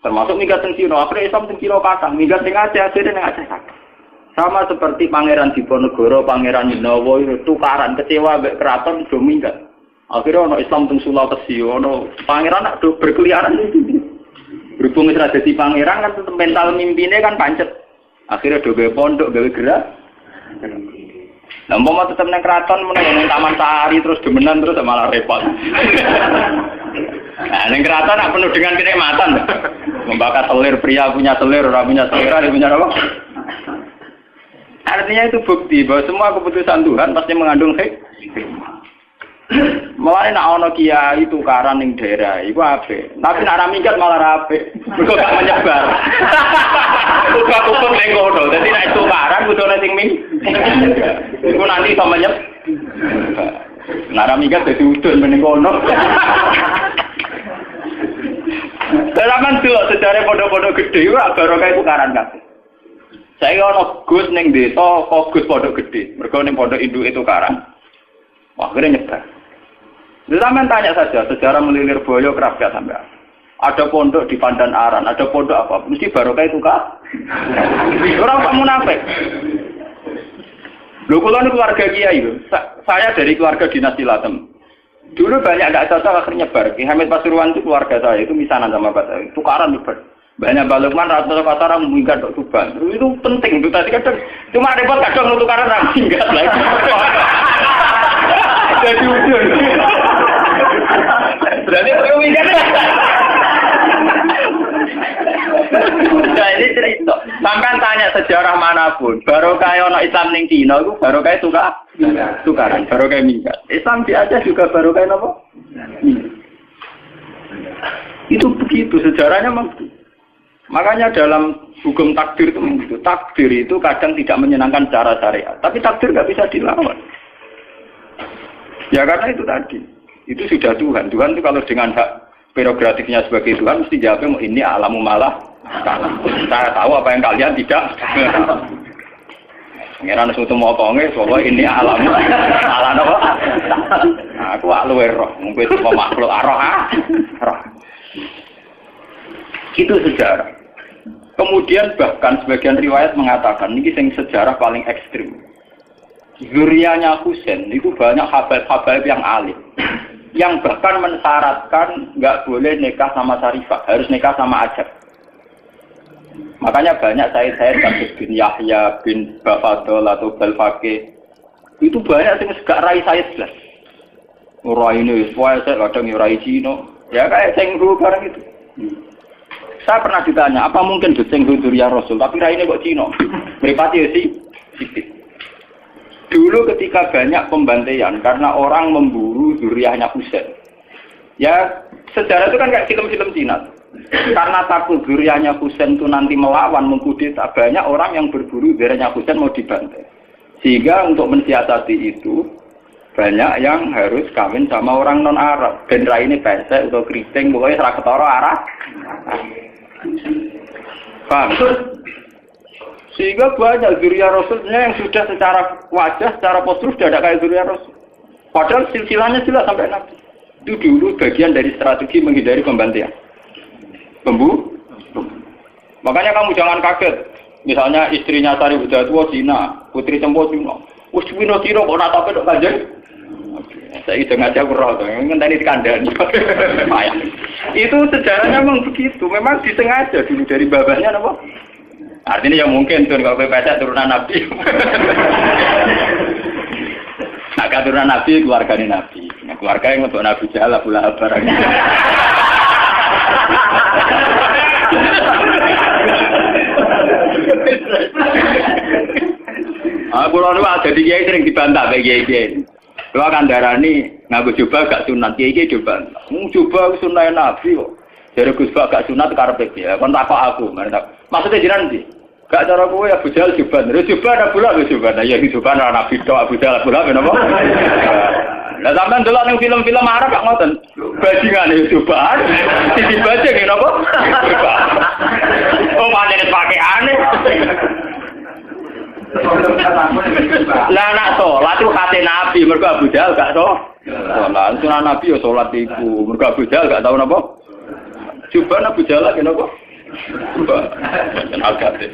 Speaker 1: Termasuk minggat teng Cina, akhirnya Islam teng Cina pasang, minggat teng Aceh, akhirnya teng Aceh sakit. Sama seperti Pangeran Diponegoro, Pangeran Yinowo itu tukaran kecewa mbek keraton do minggat. Akhirnya ono Islam teng Sulawesi, ono pangeran nak berkeliaran itu. Berhubung wis dadi pangeran kan tetep mental mimpine kan pancet. Akhirnya do gawe pondok, gawe gerak. Nah, umpama tetep nang keraton meneng Taman Sari terus demenan terus malah repot. Nah, nang keraton nak penuh dengan kenikmatan. Membakar selir, pria punya selir, orang punya selir, ada punya apa? Artinya itu bukti bahwa semua keputusan Tuhan pasti mengandung hikmah. Mulane nek ana kiai tukaran ning daerah iku apik. Tapi nek ora minggat malah ra apik. Mergo gak menyebar. Kumpul ning kono. Dadi nek tukaran kudune sing iku nanti iso menyebar. Nek ora minggat dadi udun ning kono. Zaman dulu sejarah pondok-pondok gede iku barokah tukaran kabeh. Saiki ana Gus ning desa kok Gus pondok gede. Mergo ning pondok induk itu tukaran. Wah, akhirnya nyebar. Zaman tanya saja, sejarah melilir boyo kerabat sampai. Ada pondok di Pandan Aran, ada pondok apa? Mesti barokah itu kah? Orang kamu munafik. Lho kula niku keluarga kiai lho. Saya dari keluarga dinasti Latem. Dulu banyak tidak cocok akhirnya nyebar. Ki Hamid Pasuruan itu keluarga saya, itu misanan sama Pak saya. Tukaran nyebar. Banyak Balukman, rata-rata pasaran minggat ke Tuban. Itu penting itu tadi kadang. Cuma repot kadang tukaran ra minggat lagi. Jadi ujung. Berarti perlu minggat. Nah ini cerita. Sampai tanya sejarah manapun, baru kayak orang Islam ning Cina itu baru kayak tukaran, baru kayak minggat. Islam di Aceh juga baru kayak apa? Itu begitu sejarahnya memang. Makanya dalam hukum takdir itu begitu. Takdir itu kadang tidak menyenangkan secara syariat, tapi takdir nggak bisa dilawan. Ya karena itu tadi, itu sudah Tuhan. Tuhan itu kalau dengan hak prerogatifnya sebagai Tuhan mesti jawabnya ini alamu malah kalah. Saya tahu apa yang kalian tidak. Pengiran suatu motonge, soalnya ini alamu salah apa? Aku luwe roh, mungkin semua makhluk roh. Itu sejarah. Kemudian bahkan sebagian riwayat mengatakan ini yang sejarah paling ekstrim. Zuriyahnya Husain itu banyak habaib-habaib yang alim, yang bahkan mensyaratkan nggak boleh nikah sama Sarifah, harus nikah sama Ajab. Makanya banyak Said Kasus bin Yahya bin Bafadol atau Balfaqih itu banyak yang gak rai Said jelas. Rai ini, saya kadang rai Cino, ya kayak Senghu barang itu. Saya pernah ditanya, apa mungkin Senghu Zuriyah Rasul, tapi rai ini kok Cino? Meripati sih, sedikit. Dulu ketika banyak pembantaian karena orang memburu zuriyahnya Husain. Ya, sejarah itu kan kayak film-film Cina. Karena takut zuriyahnya Husain itu nanti melawan, mengkudeta, banyak orang yang berburu zuriyahnya Husain mau dibantai. Sehingga untuk mensiasati itu, banyak yang harus kawin sama orang non-Arab. Genre ini pesek atau keriting, pokoknya serah ketara arah. Paham? Sehingga banyak zuriyah Rasulnya yang sudah secara wajah, secara postur sudah ada kayak zuriyah Rasul. Padahal silsilahnya jelas sampai Nabi. Itu dulu bagian dari strategi menghindari pembantaian. Makanya kamu jangan kaget. Misalnya istrinya Sari Budatua Cina, Putri Sempo Cina. Wes Cina Cina kok natape kok kanjeng. Saya itu ngajak kurang, ngenteni dikandani. Itu sejarahnya memang begitu. Memang disengaja dulu dari babahnya apa? Artinya ya mungkin tuh kalau pesek turunan Nabi. Nah keturunan Nabi keluarga Nabi. Nah, keluarga yang untuk Nabi Jahal Abu Lahab barang. Aku lalu ada di kiai sering dibantah kayak kiai. Kalau akan darani nganggo coba gak sunat kiai coba. Coba sunat Nabi kok. Jadi Gus Bak gak sunat karepe ya. Kon takok aku, maksudnya jiran sih. Gak cara kowe Abu Jahal coba. Terus coba ada pula coba. Nah ya coba ana Nabi tok Abu Jahal pula menapa? Lah sampean delok ning film-film Arab gak ngoten. Bajingane cobaan sisi bajing napa? Oh manene pakaiane. Lah nak salat itu kate Nabi mergo Abu Jahal gak to. Salat sunah Nabi ya salat iku. Mergo Abu Jahal gak tau napa? Coba Abu Jahal kenapa? Coba. Agak deh.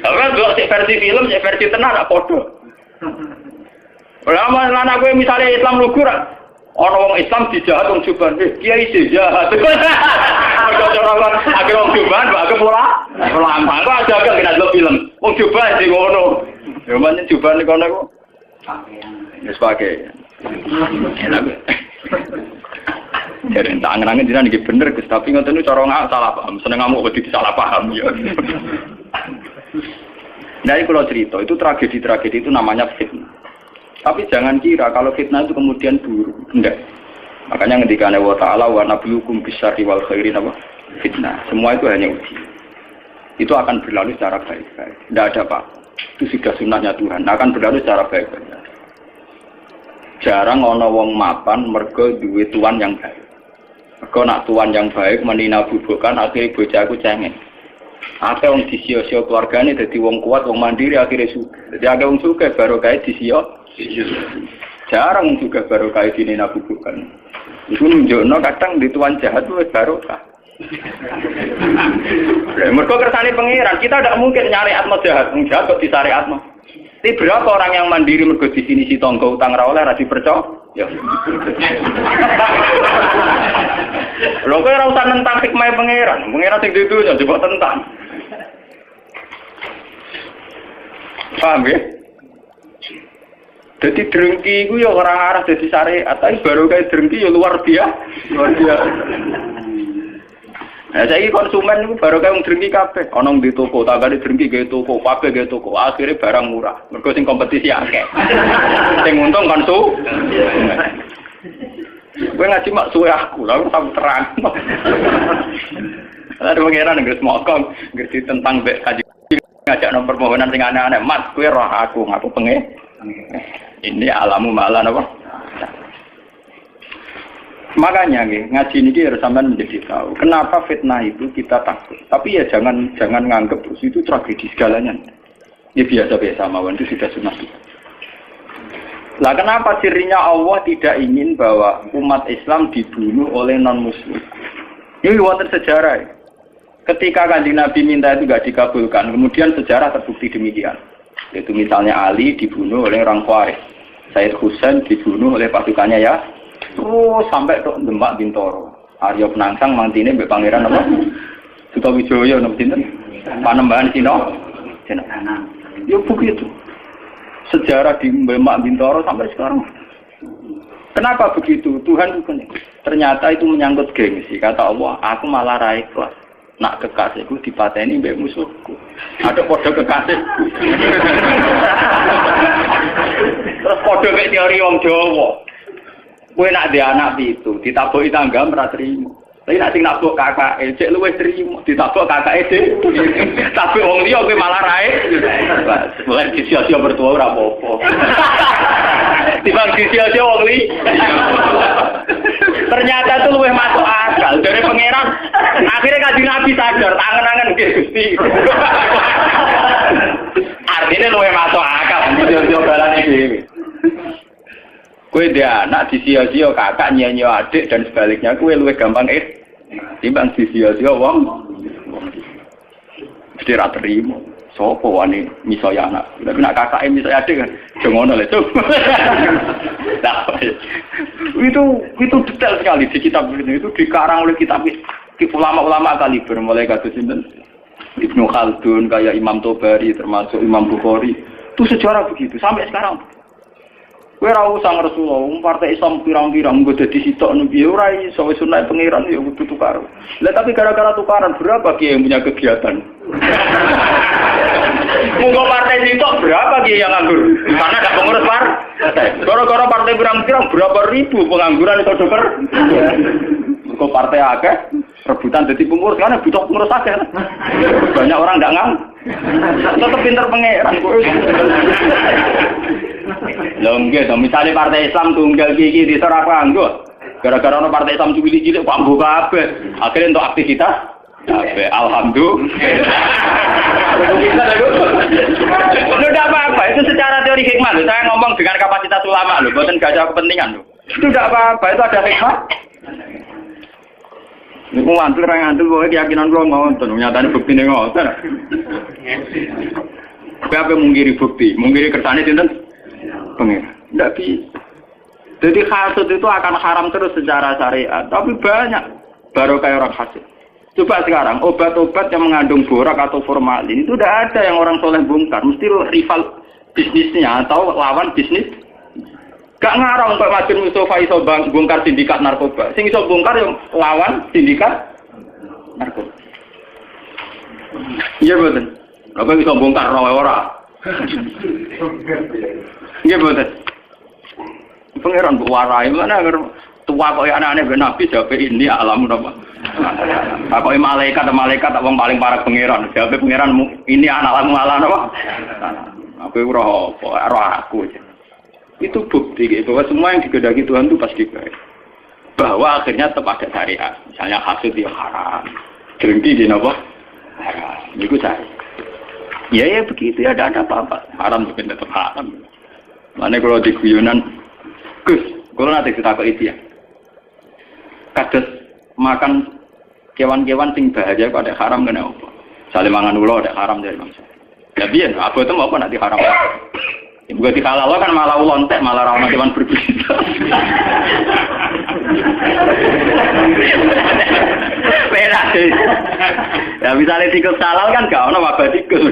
Speaker 1: Karena dua versi film, versi tenar gak padha. Lama anak gue misalnya Islam lugur, orang wong Islam dijahat wong Juban, kiai dijahat. Orang akhirnya wong Juban, agak pola, lama. Kau aja agak kena dua film, wong Juban di kono. Gimana Juban di kono kok? Sebagai. Jadi tak angen-angen jiran iki bener Gus, tapi ngoten niku cara nggak salah paham, seneng ngamuk wedi salah paham ya. Nah, kalau cerita itu tragedi-tragedi itu namanya fitnah. Tapi jangan kira kalau fitnah itu kemudian buruk, enggak. Makanya ketika Allah Ta'ala wa nabluukum bisyarri wal khairi fitnah. Semua itu hanya uji. Itu akan berlalu secara baik-baik. Tidak ada apa. Itu sudah sunnahnya Tuhan. Akan berlalu secara baik-baik. Jarang ana wong mapan mergo duwe tuan yang baik. Mergo nak tuan yang baik menina bubukan akhirnya bocahku cengeng. Akeh wong disio-sio keluargane dadi wong kuat, wong mandiri akhirnya sugih. Dadi akeh wong sugih baru kae disio. Jarang juga baru kae dinina bubukan. Iku nunjukno kadang di tuan jahat wis barokah. Mergo kersane pangeran, kita tidak mungkin nyari atmo jahat, jahat kok disariatno. Tapi berapa orang yang mandiri mergo di sini si tonggo utang ra oleh ra dipercaya? Ya. Lho kowe ora usah nentang hikmah pangeran. Pangeran sing dudu coba tentang. Paham ya? Jadi drengki itu ya orang arah jadi syariat, tapi baru kayak drengki ya luar biasa, luar biasa. Nah, saya konsumen itu baru kayak drengki kafe, onong di toko, tagadi drengki kayak toko, kafe kayak toko, akhirnya barang murah, mereka sing kompetisi akeh, sing untung konsu. Gue ngaji mak suwe aku, lalu tahu terang. Ada pengiran nggak semokong, ngerti tentang kaji ngajak nomor permohonan sing aneh-aneh, mas, gue roh aku ngaku pengen. Ini alamu malah apa? Makanya ngaji ini harus sampean menjadi tahu. Kenapa fitnah itu kita takut? Tapi ya jangan nganggep terus itu tragedi segalanya. Ya biasa-biasa mawon itu sudah sunah. Lah kenapa sirinya Allah tidak ingin bahwa umat Islam dibunuh oleh non-muslim? Ini wonten sejarah. Ketika Kanjeng Nabi minta itu tidak dikabulkan, kemudian sejarah terbukti demikian. Yaitu misalnya Ali dibunuh oleh orang Khawarij, Said Husain dibunuh oleh pasukannya ya, terus sampai ke Demak Bintoro, Arya Penangsang mantine mbek pangeran apa? Sutawijaya napa sinten? Panembahan Cina. Ya begitu. Sejarah di Demak Bintoro sampai sekarang. Kenapa begitu? Tuhan ternyata itu menyangkut gengsi. Kata Allah, aku malah ra ikhlas. Nak kekasihku dipateni mbek musuhku. Ada podo kekasihku. Terus podo mek teori wong Jawa. Kowe nak dhe anak pitu, ditabuki tangga ora trimo. Tapi nak sing nabuk kakake, cek luwih trimo, ditabuk kakake dhewe. Tapi wong liya kowe malah rae. Mulai disia-sia bertua ora apa-apa. Timbang disia-sia wong liya. Ternyata itu luwih masuk akal dari pangeran. Akhirnya Kanjeng Nabi sadar, tangan-tangan nggih Gusti. Artinya luwih masuk akal, yo balane dhewe. Kowe dia anak disia-sia kakak nyanyi adik dan sebaliknya kowe luwih gampang timbang disia-sia wong. Mesti ra terima. Sopo wani misalnya anak, tapi nak kakak misalnya adik kan, jangan oleh itu. Nah, itu detail sekali di kitab ini, itu dikarang oleh kitab ulama-ulama kaliber, mulai kasus Ibnu Khaldun, kayak Imam Tobari, termasuk Imam Bukhari, itu sejarah begitu sampai sekarang. Kowe ora usah Rasulullah, partai Islam pirang-pirang nggo dadi sitok niku ya ora iso wis sunah pangeran ya kudu tukar. Lah tapi gara-gara tukaran berapa kiai yang punya kegiatan? Monggo partai itu berapa dia yang nganggur? Karena ada pengurus partai. Gara-gara partai pirang-pirang berapa ribu pengangguran itu dokter. Kok partai akeh rebutan jadi pengurus karena butuh pengurus akeh. Banyak orang enggak ngang. Tetap pinter pangeran kok. Lho nggih, misalnya partai Islam tunggal iki diserah anggo. Gara-gara ono partai Islam cilik-cilik kok anggo kabeh. Akhirnya untuk aktivitas alhamdulillah. Tidak apa-apa, itu secara teori hikmah loh. Saya ngomong dengan kapasitas ulama loh, bukan gak ada kepentingan loh. Itu tidak apa-apa, itu ada hikmah. Ini ngantul, orang ngantul, pokoknya keyakinan gue ngonton, nyatanya bukti ini ngonton. Apa mungkiri bukti, mungkiri kersane itu pengen, tidak bisa. Jadi hasud itu akan haram terus secara syariat, tapi banyak baru kayak orang hasud. Coba sekarang, obat-obat yang mengandung borak atau formalin itu tidak ada yang orang soleh bongkar. Mesti rival bisnisnya atau lawan bisnis. Gak ngarang Pak Madun Mustafa iso bongkar sindikat narkoba. Sing iso bongkar yang lawan sindikat narkoba. Iya betul. Apa iso bongkar rawa ora? Iya betul. Pangeran bu warai mana tua kok anak-anak ben nabi jawab ini alam apa? Apa malaikat wong paling parah pangeran. Jawab pangeran ini anak alam alam apa? Aku ora aku. Itu bukti gitu bahwa semua yang digedaki Tuhan itu pasti baik. Bahwa akhirnya tetap ada syariat. Misalnya hasud itu haram. Drengki di napa? Haram. Itu syariat. Ya begitu ya ada apa-apa. Haram juga tetap haram. Mana kalau di guyonan Gus, kalau nanti kita itu ya. Kados makan kewan-kewan sing bahaya kok ada haram kena apa? Saling mangan ulo ada haram dari bangsa. Ya biyen, apa itu mau apa nanti haram? Ibu gak dihalal kan malah ulontek, malah ramah kewan berbisa. Beda sih. Ya misalnya tikus halal kan gak ono wabah tikus.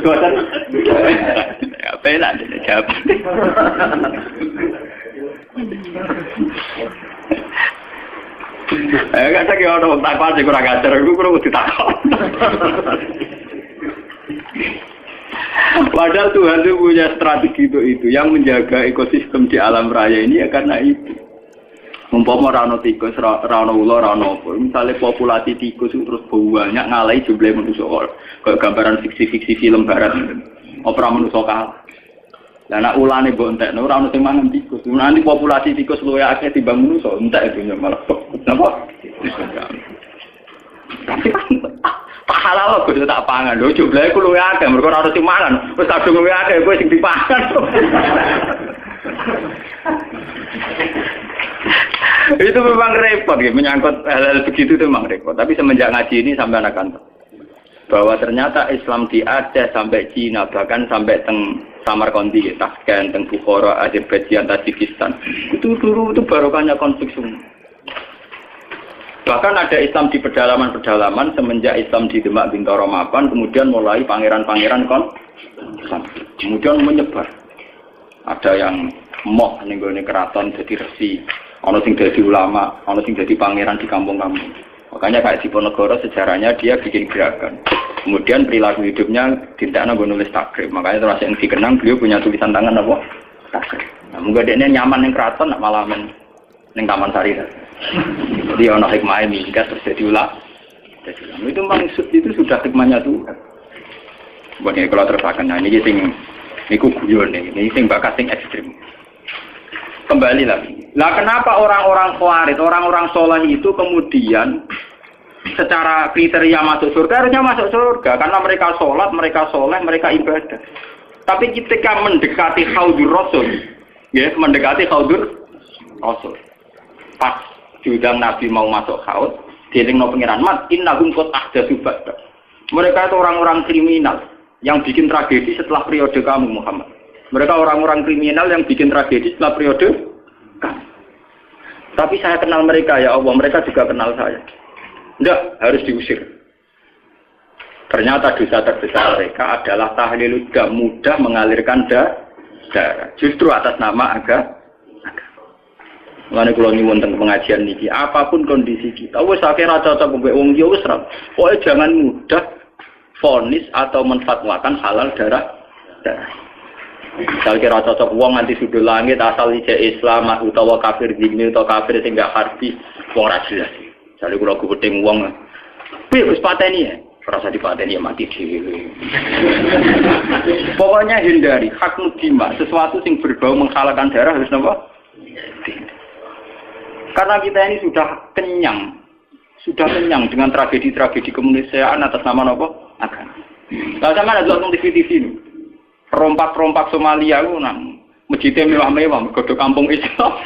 Speaker 1: Ya beda sih jawab. Gak ada yang orang takut sih kurang ajar, aku kurang mesti takut. Padahal Tuhan itu punya strategi itu yang menjaga ekosistem di alam raya ini ya karena itu. Umpama rano tikus, rano ular, rano apa. Misalnya populasi tikus itu terus banyak ngalai jumlah manusia. Kayak gambaran fiksi-fiksi film barat, opera manusia kalah. Lah nek ulane mbok entekno ora ono sing mangan tikus. Nanti populasi tikus luwih akeh timbang manusa, entek itu malah kok. Napa? Tapi tak halal kok tak pangan. Lho jumlahe ku luwih akeh, mergo ora ono sing mangan. Wis kadung luwih akeh kowe sing dipangan. Itu memang repot ya, menyangkut hal-hal begitu itu memang repot. Tapi semenjak ngaji ini sampai anak kantor bahwa ternyata Islam di Aceh sampai Cina bahkan sampai teng Samarkandi, Tashkent, teng Bukhara, Azerbaijan, Tajikistan itu dulu itu barokahnya konflik semua. Bahkan ada Islam di pedalaman-pedalaman semenjak Islam di Demak Bintoro Mapan kemudian mulai pangeran-pangeran kemudian menyebar. Ada yang moh ning gone keraton jadi resi, ana sing dadi ulama, ana sing dadi pangeran di kampung-kampung. Makanya kayak di Ponegoro sejarahnya dia bikin gerakan. Kemudian perilaku hidupnya tindak nggak nulis takrib. Makanya terus yang dikenang beliau punya tulisan tangan apa? Takrib. Nah, mungkin dia nyaman yang keraton, nak malah neng Taman Sari. Jadi ono hikmah minggat terus jadi ulah. Itu maksud itu sudah hikmahnya Tuhan. Buat ini kalau tersakan, nah ini sing niku guyon ini sing bakat sing ekstrim. Kembali lagi. Lah kenapa orang-orang khawarij, orang-orang soleh itu kemudian secara kriteria masuk surga harusnya masuk surga karena mereka sholat, mereka soleh, mereka ibadah. Tapi ketika mendekati Haudur Rasul, ya mendekati Haudur Rasul, pas diundang Nabi mau masuk haud, dilingno pengiran mat, innahum qad ahdatsu ba'da. Mereka itu orang-orang kriminal yang bikin tragedi setelah periode kamu Muhammad. Mereka orang-orang kriminal yang bikin tragedi setelah periode kamu. Tapi saya kenal mereka ya Allah, mereka juga kenal saya. Tidak, harus diusir. Ternyata dosa terbesar mereka adalah tahlil dam, mudah mengalirkan darah. Justru atas nama agama. Mulane kula nyuwun teng pengajian niki, apapun kondisi kita, wis akhirnya cocok mbek wong liya wis ra. Pokoke jangan mudah vonis atau menfatwakan halal darah Misal kira cocok wong nganti sudul langit asal ijek Islam utawa kafir dini utawa kafir sing gak harbi wong ra jelas. Jare kula gedeng wong. Piye wis pateni ya? Rasa dipateni ya mati dhewe. Pokoknya hindari hak mudima, sesuatu yang berbau menghalalkan darah harus napa? Karena kita ini sudah kenyang dengan tragedi-tragedi kemanusiaan atas nama napa? Agama. Lah sama ada nonton TV-TV ini. Perompak-perompak Somalia ku nang masjidnya mewah-mewah mergo kampung Islam.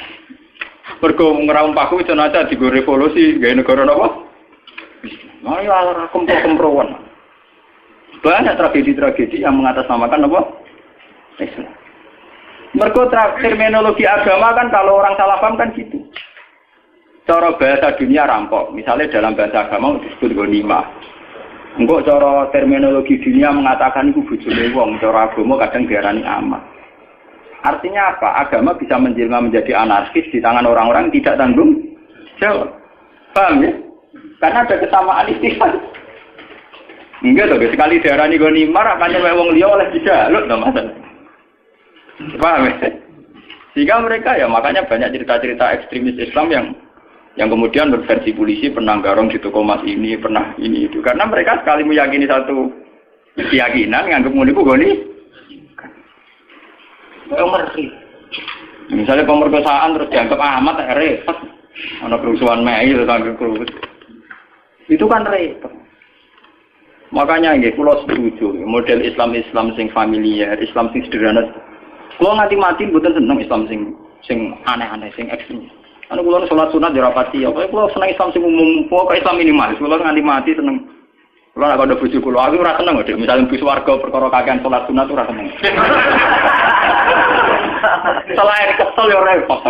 Speaker 1: Mergo ngerampak ku aja digo revolusi gawe negara napa? Malah kempro-kemproan. Banyak tragedi-tragedi yang mengatasnamakan apa? Islam. Mergo terminologi agama kan kalau orang salah paham kan gitu. Cara bahasa dunia rampok. Misalnya dalam bahasa agama disebut ghanimah. Engko cara terminologi dunia mengatakan itu bojone wong, cara agama kadang diarani amat. Artinya apa? Agama bisa menjelma menjadi anarkis di tangan orang-orang yang tidak tanggung jawab. Paham ya? Karena ada kesamaan istilah. Enggak loh, sekali diarani ghanimah makanya wong liya oleh dijaluk to Mas. Paham ya? Sehingga mereka ya makanya banyak cerita-cerita ekstremis Islam yang kemudian berversi polisi pernah garong di toko emas ini, pernah ini itu. Karena mereka sekali meyakini satu keyakinan, nganggep ngono iku goni. Ngeri. Misalnya pemerkosaan terus dianggap amat repot. Ana kerusuhan Mei terus anggap kerusuhan. Itu kan repot. Makanya nggih kula setuju model Islam sing familiar, Islam sing sederhana. Kula nganti mati mboten seneng Islam sing aneh-aneh, sing ekstrem. Anu kula salat sunat yo rapati, apa kula seneng Islam sing umum, pokoke Islam minimalis. Kula nganti mati seneng. Kula nek ada bojo kula, aku ora seneng kok, misale bus warga perkara kakean salat sunat ora seneng. Selain kesel yo repot.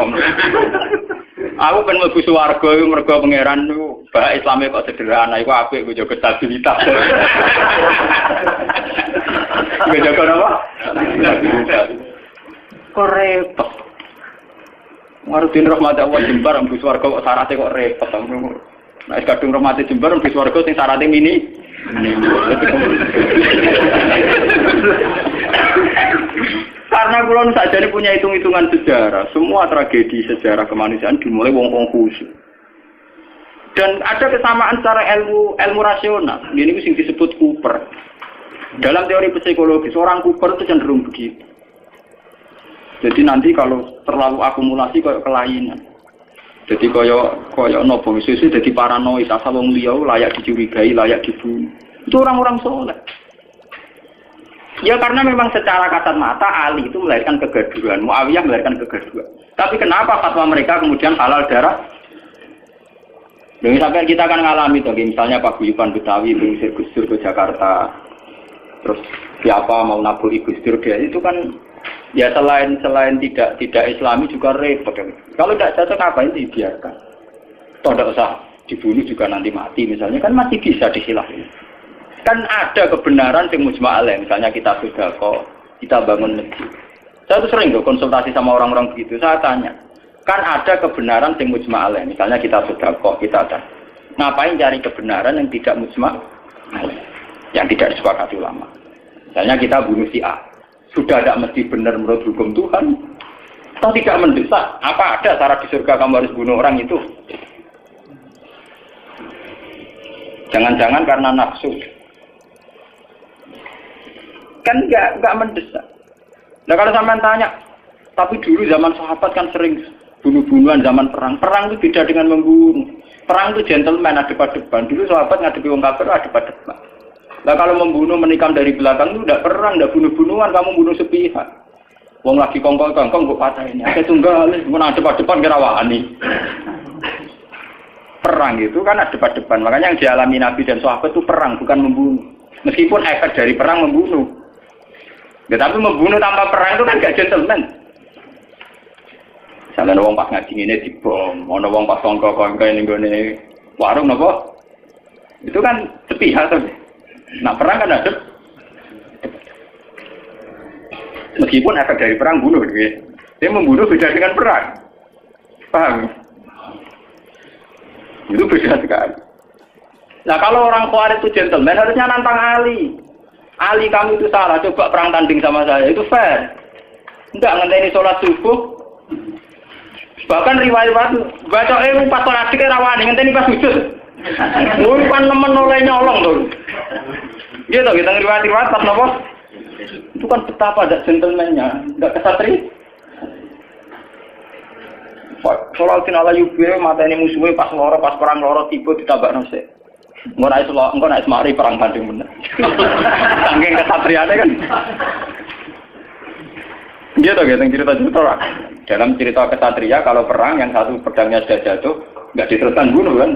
Speaker 1: Aku kan mlebu swarga iku mergo pangeran niku bah Islame kok sederhana, iku apik kok jaga stabilitas. Jaga apa? Kok repot. Marudin rahmat Allah Jembar ambus warga kok syaratnya kok repot. Nek kadung rahmat Jembar ambus warga sing syaratnya mini. Karena kulon saja ini punya hitung-hitungan sejarah. Semua tragedi sejarah kemanusiaan dimulai wong-wong khusus. Dan ada kesamaan secara ilmu rasional. Ini sing disebut Cooper. Dalam teori psikologi, seorang Cooper itu cenderung begitu. Jadi nanti kalau terlalu akumulasi kayak kelainan. Jadi kayak nopo susu jadi paranoid, asal wong liya layak dicurigai, layak dibunuh. Itu orang-orang soleh. Ya karena memang secara kasat mata Ali itu melahirkan kegaduhan, Muawiyah melahirkan kegaduhan. Tapi kenapa fatwa mereka kemudian halal darah? Dan sampai kita akan ngalami tuh, misalnya Pak Guyupan Betawi mengusir Gus Dur ke Jakarta, terus siapa mau naburi Gus Dur dia itu kan ya selain tidak Islami juga repot. Kalau tidak cocok ngapain dibiarkan? Toh tidak usah dibunuh juga nanti mati misalnya kan masih bisa disilahin. Kan ada kebenaran yang mujma' alaih, misalnya kita sedekah, kita bangun masjid. Saya tuh sering tuh konsultasi sama orang-orang begitu, saya tanya, kan ada kebenaran yang mujma' alaih, misalnya kita sedekah, kita ada. Ngapain cari kebenaran yang tidak mujma' alaih, yang tidak disepakati ulama. Misalnya kita bunuh si A, sudah tidak mesti benar menurut hukum Tuhan, atau tidak mendesak, apa ada syarat di surga kamu harus bunuh orang itu? Jangan-jangan karena nafsu. Kan enggak mendesak. Nah kalau sampean tanya, tapi dulu zaman sahabat kan sering bunuh-bunuhan zaman perang. Perang itu beda dengan membunuh. Perang itu gentleman, ada depan-depan. Dulu sahabat ngadepi wong kafir ada depan-depan. Nah kalau membunuh menikam dari belakang itu enggak perang, enggak bunuh-bunuhan, kamu bunuh sepihak. Wong lagi kongkong-kongkong kok patahin. Ada tunggal, mana depan-depan kira wani. Perang itu kan ada depan-depan. Makanya yang dialami Nabi dan sahabat itu perang, bukan membunuh. Meskipun efek dari perang membunuh. Ya, tapi membunuh tanpa perang itu kan gak gentleman. Misalnya wong pas ngaji ini dibom, ada wong pas kongko-kongko ini gini warung apa? Itu kan sepihak tuh. Nah perang kan ada. Meskipun efek dari perang bunuh, gitu. Dia membunuh beda dengan perang. Paham? Itu beda sekali. Nah kalau orang Khawarij itu gentleman harusnya nantang Ali. Ali kamu itu salah, coba perang tanding sama saya, itu fair. Enggak ngenteni sholat subuh. Bahkan riwayat baca pas sholat dikira rawani ngenteni pas sujud. Mun kan nemen oleh nyolong tuh. Iya toh kita riwayat pas nopo? Itu kan betapa ada gentleman-nya, enggak kesatria. Sholat ala yubi mata ini musuhnya pas loro, pas perang loro tiba ditabak nasi. Engkau naik semari perang tanding bener. Saking kesatriannya kan. Dia tuh yang cerita-cerita orang. Dalam cerita kesatria kalau perang yang satu pedangnya sudah jatuh nggak diteruskan bunuh kan?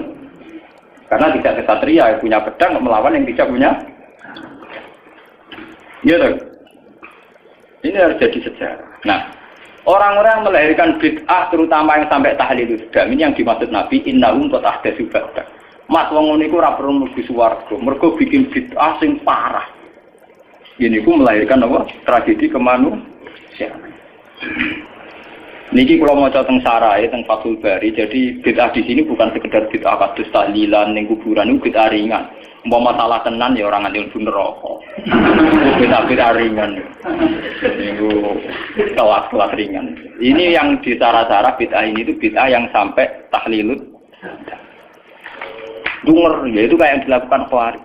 Speaker 1: Karena tidak kesatria yang punya pedang melawan yang tidak punya. Dia tuh. Ini harus jadi sejarah. Nah. Orang-orang yang melahirkan bid'ah terutama yang sampai tahlilul dam ini yang dimaksud Nabi innahum qad ahdatsu ba'da. Mas wong ngono iku ora perlu mlebu swarga, mergo bikin bid'ah sing parah. Ini ku melahirkan apa? Tragedi kemanusiaan. Niki kula maca teng Sarai teng Fathul Bari, jadi bid'ah di sini bukan sekedar bid'ah kados tahlilan ning kuburan niku bid'ah ringan. Umpama masalah tenan ya orang nganti mlebu neraka. Bid'ah ringan. Niku kelas ringan. Ini yang di cara-cara bid'ah ini itu bid'ah yang sampai tahlilut. Dunger, ya itu kayak yang dilakukan Khawarij.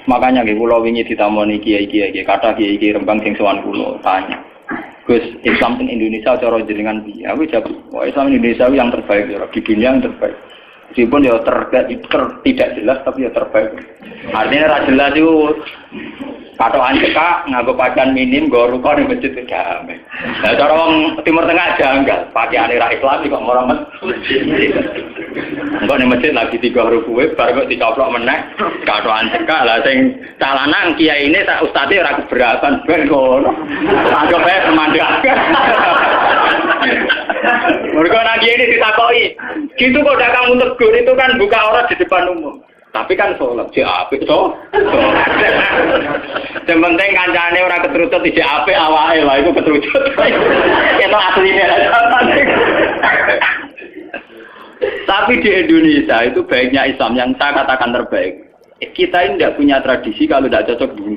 Speaker 1: Makanya nggih kula wingi ditamoni kiai-kiai, kata kiai Rembang sing sowan kula tanya. Gus, Islam in Indonesia cara jenengan piye? Aku jawab, Islam Indonesia yang terbaik ya, di dunia yang terbaik. Meskipun ya tidak jelas tapi ya terbaik. Artinya ra jelas itu patokan cekak nganggo pakaian minim nggo ruko ning masjid damai. Lah cara wong Timur Tengah janggal, pakaiane ra Islam kok ora masjid. Engko ning masjid lagi 3 rukuwe bar kok dicoplok meneh patokan cekak lah sing calanan kiyaine sak ustaze ora keberatan ben ngono. Anggap ae semandake. Mereka nanti ini ditakoki, gitu kok udah kamu tegur itu kan buka aurat di depan umum. Tapi kan sholat, apik toh. Yang penting kancane orang keterucut di apik awake lah itu keterucut. Itu aslinya. Tapi di Indonesia itu baiknya Islam yang saya katakan terbaik. Kita ini tidak punya tradisi kalau tidak cocok dulu.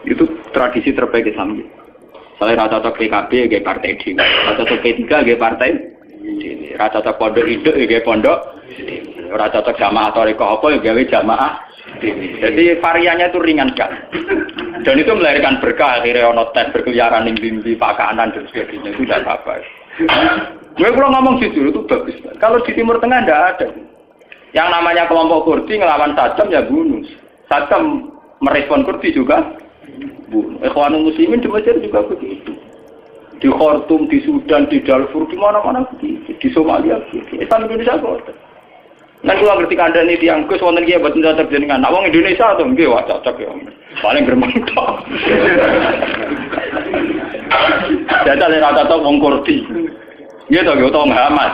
Speaker 1: Itu tradisi terbaik Islam. Saya rata cocok PKB gaya partai D, rata cocok P3 gaya partai D, rata cocok pondok induk gaya pondok D, rata cocok jamaah toriko apa gaya jamaah D. Jadi variannya itu ringan kan. Dan itu melahirkan berkah, akhirnya ono tes berkeliaran di pakanan dan sebagainya itu tidak apa-apa. Gue kalau ngomong jujur itu bagus. Kalau di Timur Tengah tidak ada. Yang namanya kelompok Kurdi ngelawan Saddam ya bunuh. Saddam merespon Kurdi juga. Ikhwanul Muslimin di Mesir juga begitu. Di Khartoum, di Sudan, di Darfur, di mana-mana begitu. Di Somalia begitu. Islam Indonesia kok. Nanti kalau ngerti kandang ini yang Gus wonten kiye boten cocok jenengan. Nak wong Indonesia to nggih wae cocok ya. Paling gremeng tok. Jajal ora cocok wong Kurdi. Nggih to nggih utawa Muhammad.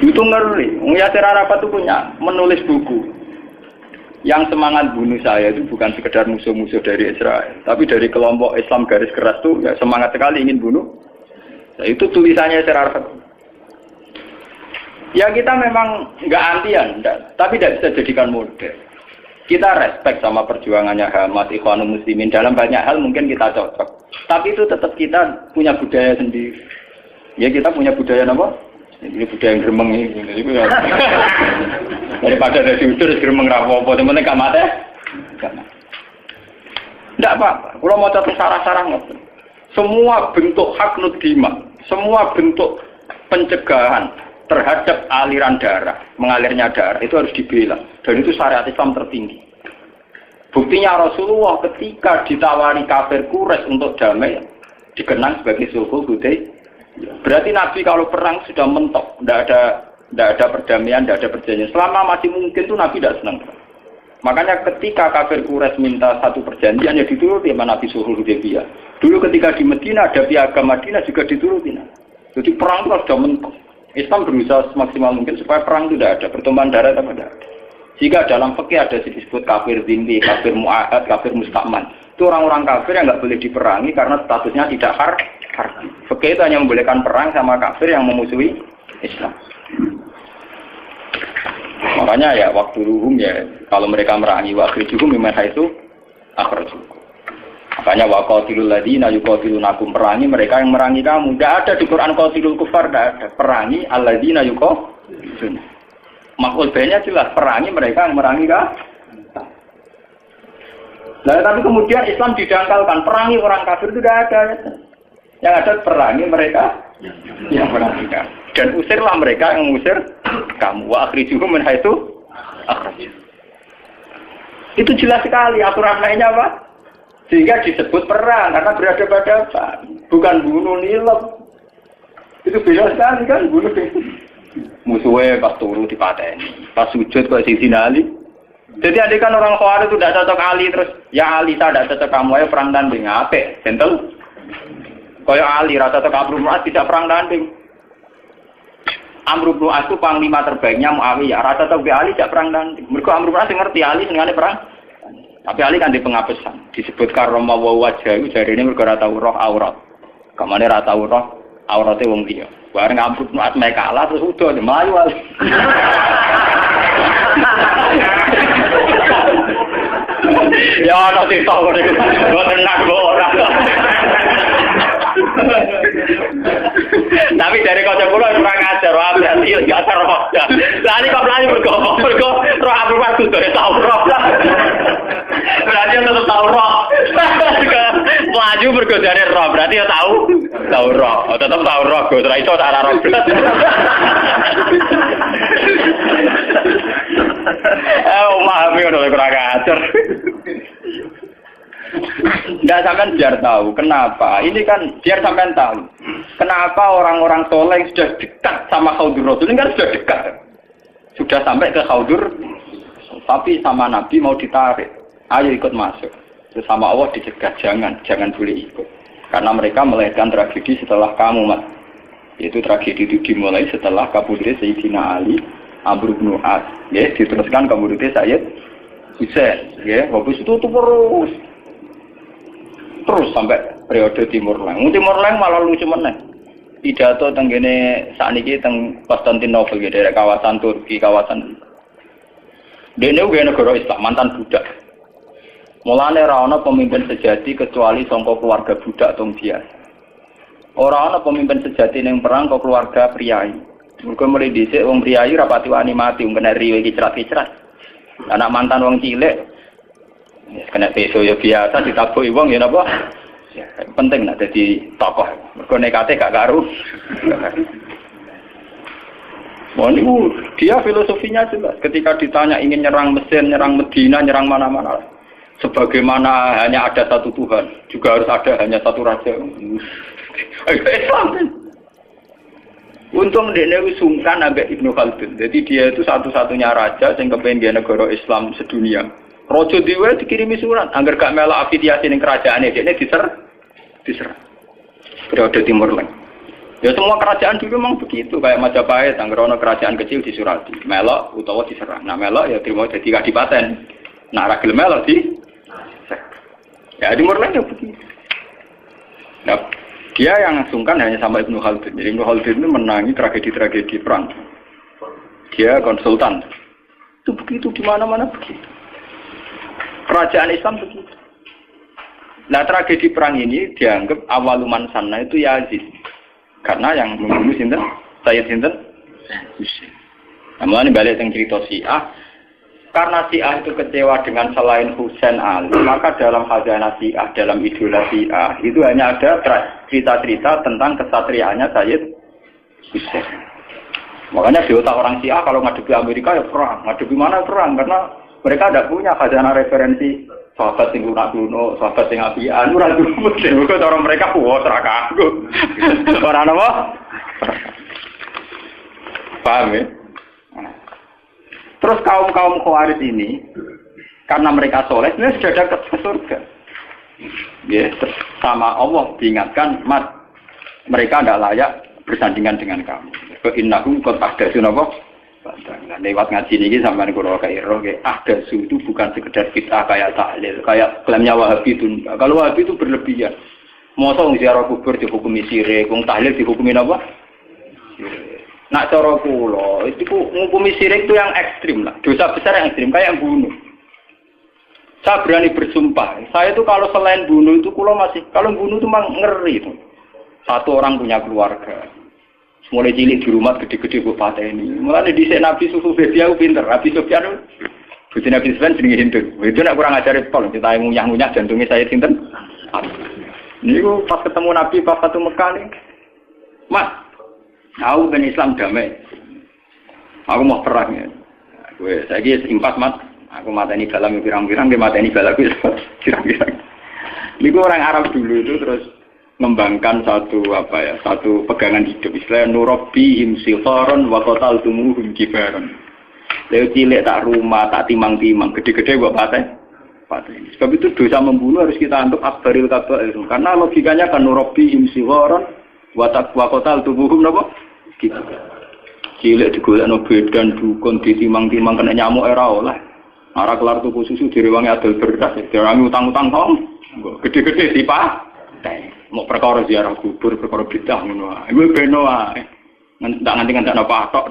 Speaker 1: Itu ngeri. Wong Yasir Arafat itu punya menulis buku. Yang semangat bunuh saya itu bukan sekedar musuh-musuh dari Israel, tapi dari kelompok Islam garis keras itu ya semangat sekali ingin bunuh. Nah, itu tulisannya Arafat. Ya kita memang nggak antian, tapi tidak bisa jadikan model. Kita respect sama perjuangannya Hamas, Ikhwanul Muslimin dalam banyak hal mungkin kita cocok. Tapi itu tetap kita punya budaya sendiri. Ya kita punya budaya apa? Ini budaya yang gremeng ini. Daripada ada diudur gremeng rapopo, temen-temen gak mati. Tidak apa-apa. Kalau mau catat sarah-sarah ngoten. Semua bentuk hak nudima, semua bentuk pencegahan terhadap aliran darah, mengalirnya darah itu harus dibela. Dan itu syariat Islam tertinggi. Buktinya Rasulullah ketika ditawari kafir Quraisy untuk damai dikenang sebagai sulhul Hudaybiyah. Berarti Nabi kalau perang sudah mentok, tidak ada perdamaian, tidak ada perjanjian. Selama masih mungkin tuh Nabi tidak senang. Makanya ketika kafir Quraisy minta satu perjanjian ya dituruti sama Nabi sulhul Hudaybiyah. Dulu ketika di Madinah ada piagam Madinah juga dituruti. Jadi perang itu sudah mentok. Islam berusaha semaksimal mungkin supaya perang itu tidak ada, pertumpahan darah tidak ada. Jika dalam fikih ada disebut kafir zimmi, kafir mu'ahad, kafir musta'man. Itu orang-orang kafir yang nggak boleh diperangi karena statusnya tidak harbi. Fikih itu hanya membolehkan perang sama kafir yang memusuhi Islam. Makanya ya waktu ruhum ya kalau mereka merangi wa akhrijuhum mimman haitsu akhrajukum. Makanya wa qatilul ladzina yuqatilunakum, perangi mereka yang merangi kamu. Tidak ada di Quran qatilul kufar, tidak ada. Perangi alladzina yuqatilun. Maf'ul bihnya jelas, perangi mereka yang merangi kamu. Nah, tapi kemudian Islam didangkalkan, perangi orang kafir itu tidak ada. Yang ada perangi mereka yang merangi kamu. Dan usirlah mereka yang mengusir kamu. Wa akhrijuhum min haitsu akhrajukum. Itu jelas sekali aturan mainnya apa? Sehingga disebut perang karena berhadapan-hadapan, bukan bunuh nilep. Itu beda sekali kan bunuh. Musuhnya pas turu dipateni, pas sujud kok sing sinali. Jadi adekan orang Khawarij itu tidak cocok Ali terus, ya Ali saya tidak cocok kamu ayo perang tanding apik, gentle. Kayak Ali rasa cocok Amr bin As tidak perang tanding. Amr bin As itu panglima terbaiknya Muawiyah, rasa cocok Ali tidak perang tanding. Mergo Amr bin As ngerti Ali senengane perang. Tapi Ali kan di pengapesan, disebut karoma wa wajah itu jadi ini mergo ora tau roh aurat. Kamane ora tau roh aurate wong liya. Bareng Amr bin As mek kalah terus udah mlayu Ali. Ya ana sing tau niku. Mboten nak ora. Tapi dari kocok kula kurang ajar, berarti enggak terus. Lah ini kok mlayu mergo roh Abu Bakar sudah tahu roh. Berarti tetap tahu roh. Maju mergo jare roh, berarti ya tahu roh. Tetap tahu roh, Gus ra iso tak ora roh. Memahami udah kurang ajar. Enggak sampean biar tahu kenapa. Ini kan biar sampean tahu. Kenapa orang-orang soleh yang sudah dekat sama Khaudur Rasul ini kan sudah dekat. Sudah sampai ke Khaudur, tapi sama Nabi mau ditarik. Ayo ikut masuk. Terus sama Allah dicegah, jangan boleh ikut. Karena mereka melahirkan tragedi setelah kamu, Mas. Yaitu tragedi itu dimulai setelah kabudutnya Sayyidina Ali, Amr bin As. Ya, diteruskan kabudutnya Sayyid Husain. Ya, habis itu terus sampai periode Timur Leng. Timur Leng malah lucu meneh. Pidato teng kene sakniki teng Konstantinopel gitu, daerah kawasan Turki, kawasan dene uga negara Islam, mantan budak. Mulane ora ana pemimpin sejati kecuali saka keluarga budak tong biasa. Ora ana pemimpin sejati ning perang kok keluarga priyayi. Mergo mulai dhisik wong priyayi ra pati wani mati, wong kena riwe iki cerat-cerat. Anak mantan wong cilik kena peso ya biasa ditabuki wong ya napa? Ya, penting nak dadi tokoh. Mergo nekate gak karu. Niku dia filosofinya jelas. Ketika ditanya ingin nyerang Mesir, nyerang Medina, nyerang mana-mana. Sebagaimana hanya ada satu Tuhan, juga harus ada hanya satu raja. Islam. Untung dia sungkan ambek Ibnu Khaldun. Jadi dia itu satu-satunya raja yang kepengen negara Islam sedunia. Rojo Dewa dikirimi surat, agar gak melok afiliasi ning kerajaan dia diserang. Periode Timur Leng. Ya semua kerajaan dulu memang begitu, kayak Majapahit, Anggerono kerajaan kecil disurati, melok utawa diserang. Nah melok ya terima jadi kadipaten. Nah ragil melok ya Timur Leng ya begitu. Nah dia yang sungkan hanya sama Ibnu Khaldun. Jadi Ibnu Khaldun itu menangi tragedi-tragedi perang. Dia konsultan. Itu begitu di mana-mana begitu. Kerajaan Islam begitu. Nah tragedi perang ini dianggap awaluman sana itu Yazid. Karena yang membunuh sinten? Sayyid sinten? Husain. Nah, ini balik yang cerita Syiah. Karena Syiah itu kecewa dengan selain Husain Ali, maka dalam khazanah Syiah, dalam idola Syiah itu hanya ada cerita-cerita tentang kesatriaannya Sayyid Husain. Makanya di otak orang Syiah kalau ngadepi Amerika ya perang, ngadepi mana perang karena mereka tidak punya khazanah referensi sahabat sing lunak-luno, sahabat sing apian, ora dulu mesti orang mereka kuat ra kanggo. Ora napa? Paham ya? Terus kaum-kaum Khawarij ini karena mereka soleh, sebenarnya sudah dekat ke surga. Ya, terus sama Allah diingatkan, Mas, mereka tidak layak bersandingan dengan kamu. Innahum qad ahdatsu napa? Nah, lewat ngaji ini sampai kuro kairo, ahdatsu itu bukan sekedar bid'ah kayak tahlil, kayak klaimnya Wahabi itu. Kalau Wahabi itu berlebihan. Masa ziarah kubur dihukumi syirik, wong tahlil dihukumi apa? Nak cara kula, itu ngukumi syirik itu yang ekstrim lah. Dosa besar yang ekstrim, kayak bunuh. Saya berani bersumpah, saya itu kalau selain bunuh itu kula masih, kalau bunuh itu memang ngeri itu. Satu orang punya keluarga. Mulai cilik di rumah gede-gede kok pateni. Mulane dhisik Nabi Sufyan aku pinter. Nabi Sufyan Gusti Nabi Sufyan jenenge Hindu. Itu nek kurang ajar pol, kita ngunyah-ngunyah jantungnya saya sinten. Niku pas ketemu Nabi pas satu Mekah nih. Mas, aku ben Islam damai. Aku mau perang ya. Gue saiki impas Mas. Aku mateni dalam pirang-pirang dia mateni balaku pirang-pirang. Niku orang Arab dulu itu terus mengembangkan satu pegangan hidup istilah nurabbihim sigharan wa qataltumuhum kibaran. Leo cilik tak rumah, tak timang-timang, gede-gede kok pateni. Sebab itu dosa membunuh harus kita anggap akbaril kabair. Karena logikanya kan nurabbihim sigharan wa qataltumuhum napa? Cilik digolekno bedan dukun ditimang-timang kena nyamuk era oleh. Arah kelar tuku susu direwangi adol beras, direwangi utang-utang kong. Gede-gede dipah. Mau perkara ziarah kubur, perkara bidah ngono wae. Iku beno wae. Ndak nganti-nganti patok.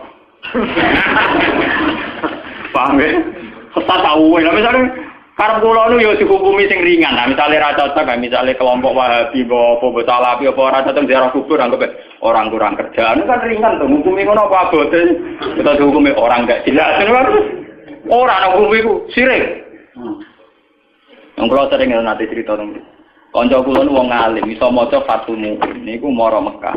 Speaker 1: Paham ya? Sesat awwe. Lah misale karep kula nu ya dihukumi sing ringan. Lah misale ra cocok, misale kelompok Wahabi apa Salafi apa ora cocok ziarah kubur anggap orang kurang kerjaan kan ringan to. Hukumi ngono apa abote? Kita dihukumi orang gak jelas. Ora ana hukumi ku sirik. Yang kula sering nanti cerita tentang kanca kula nu wong alim iso maca Fathul Mu'in niku mara Mekah.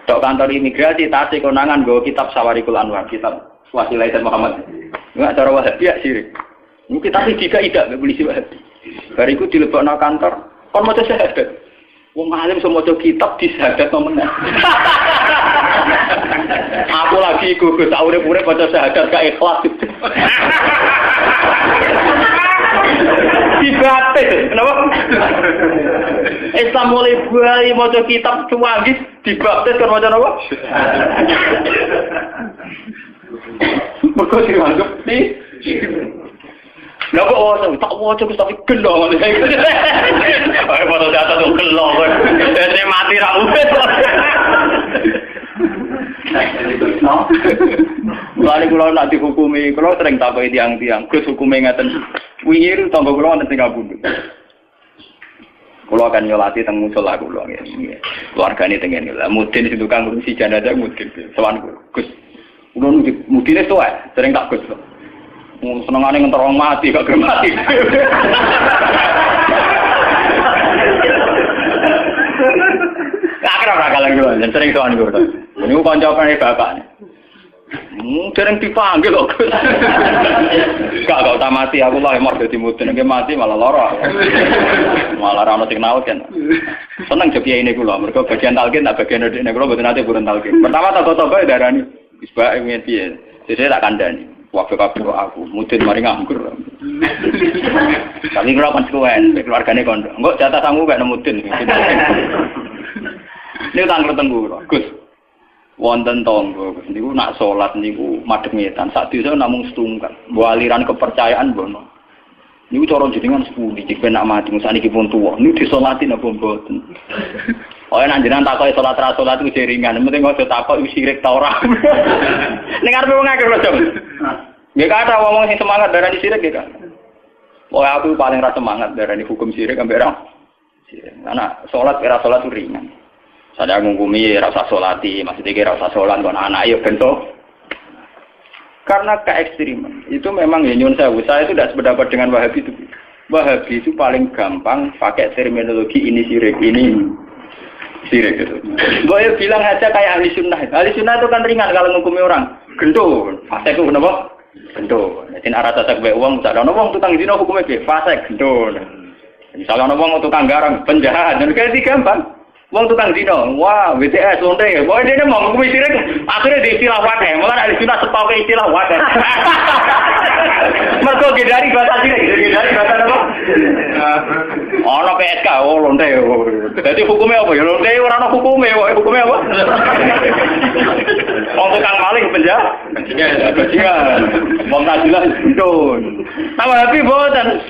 Speaker 1: Tok kantor imigrasi tasih konangan nggo kitab Sawarikul Anwar, kitab Wasilah Muhammad. Enggak cara Wahabi ya sirik. Niku kita tidak polisi Wahabi. Bariku dilebokno kantor, kon maca syahadat. Wong alim iso maca kitab disyahadatno meneh. Aku lagi gugus urip-urip maca syahadat gak ikhlas. Dibaptis, kenapa? Islam mulai buai maca kitab cuanggis dibaptis kan maca apa? Mergo dianggap nih. Lah kok tak waca tapi gelo ngene. Ayo foto data tuh gelo kok. Dene mati ra ubet. Mulane kula nak dihukumi, kula sering takoki tiang-tiang, Gus hukume ngaten. Wingi tangga kula wonten teng Kabundut. Kula akan nyolati teng musala kula nggih. Keluargane teng ngene. Lah mudin sing tukang ngurusi jenazah mudin. Sowan Gus. Kula mudine tuwa, sering tak Gus. Senengane ngenterong mati gak gelem mati. Akrab ra kalang kula, sering sowan kula. Niku kancane bapakne. Dereng dipanggil kok. Gak utamati aku lah mau dadi mudin nek mati malah lara. Malah ra ono sing naut kan. Seneng jokiane kula, mergo bagian talqin tak bagian ndekne kula mboten ate purun talqin. Pertama toko-toko darani wis bae piye. Dadi tak kandhani. Waktu kabur aku, mudin mari nganggur. Tapi kula kan suwen, keluargane kondo. Engko jatah sangu gak mudin. Niku tangger tenggu, Gus. Wonten tangga Gus niku nak salat niku madhep ngetan sak desa namung setunggal. Mbok aliran kepercayaan mbono. Niku cara jenengan sepundi jek nak mati sakniki pun tuwa. Niku disolati napa mboten. Oh nek jenengan takoki salat ra salat iku jeringan, penting aja takok iku sirik ta ora. Ning arepe wong akeh lho, Jom. Nggih kata wong sing semangat darani sirik nggih kan. Wong aku paling ra semangat darani hukum sirik ambek ra. Sirik. Ana salat era salat ringan. Saya ngukumi rasa solati, maksudnya kira rasa solat kon anak ya bentuk. Karena keekstriman itu memang ya nyun saya itu tidak sependapat dengan Wahabi itu. Wahabi itu paling gampang pakai terminologi ini sirik ini sirik itu. Boleh bilang aja kayak ahli sunnah. Ahli sunnah itu kan ringan kalau ngukumi orang. Gendut, fasik itu kenapa? Gendut. Jadi arah tasak baik uang, misalnya uang tukang zina hukumnya fasik gendut. Misalnya uang tukang garang penjahat, dan kayak itu gampang. Wong tukang zina, wah BTS lonte, pokoknya dia mau ngukumi sirik, akhirnya di istilah wadah, malah ada sunnah sepau ke istilah wadah. Mereka dari bahasa sirik, dari bahasa apa? Ono PSK, oh lonte, jadi hukumnya apa? Ya lonte orang hukumnya, hukumnya apa? Wong tukang maling penjahat, bajingan, wong tak jelas itu. Nama tapi boten,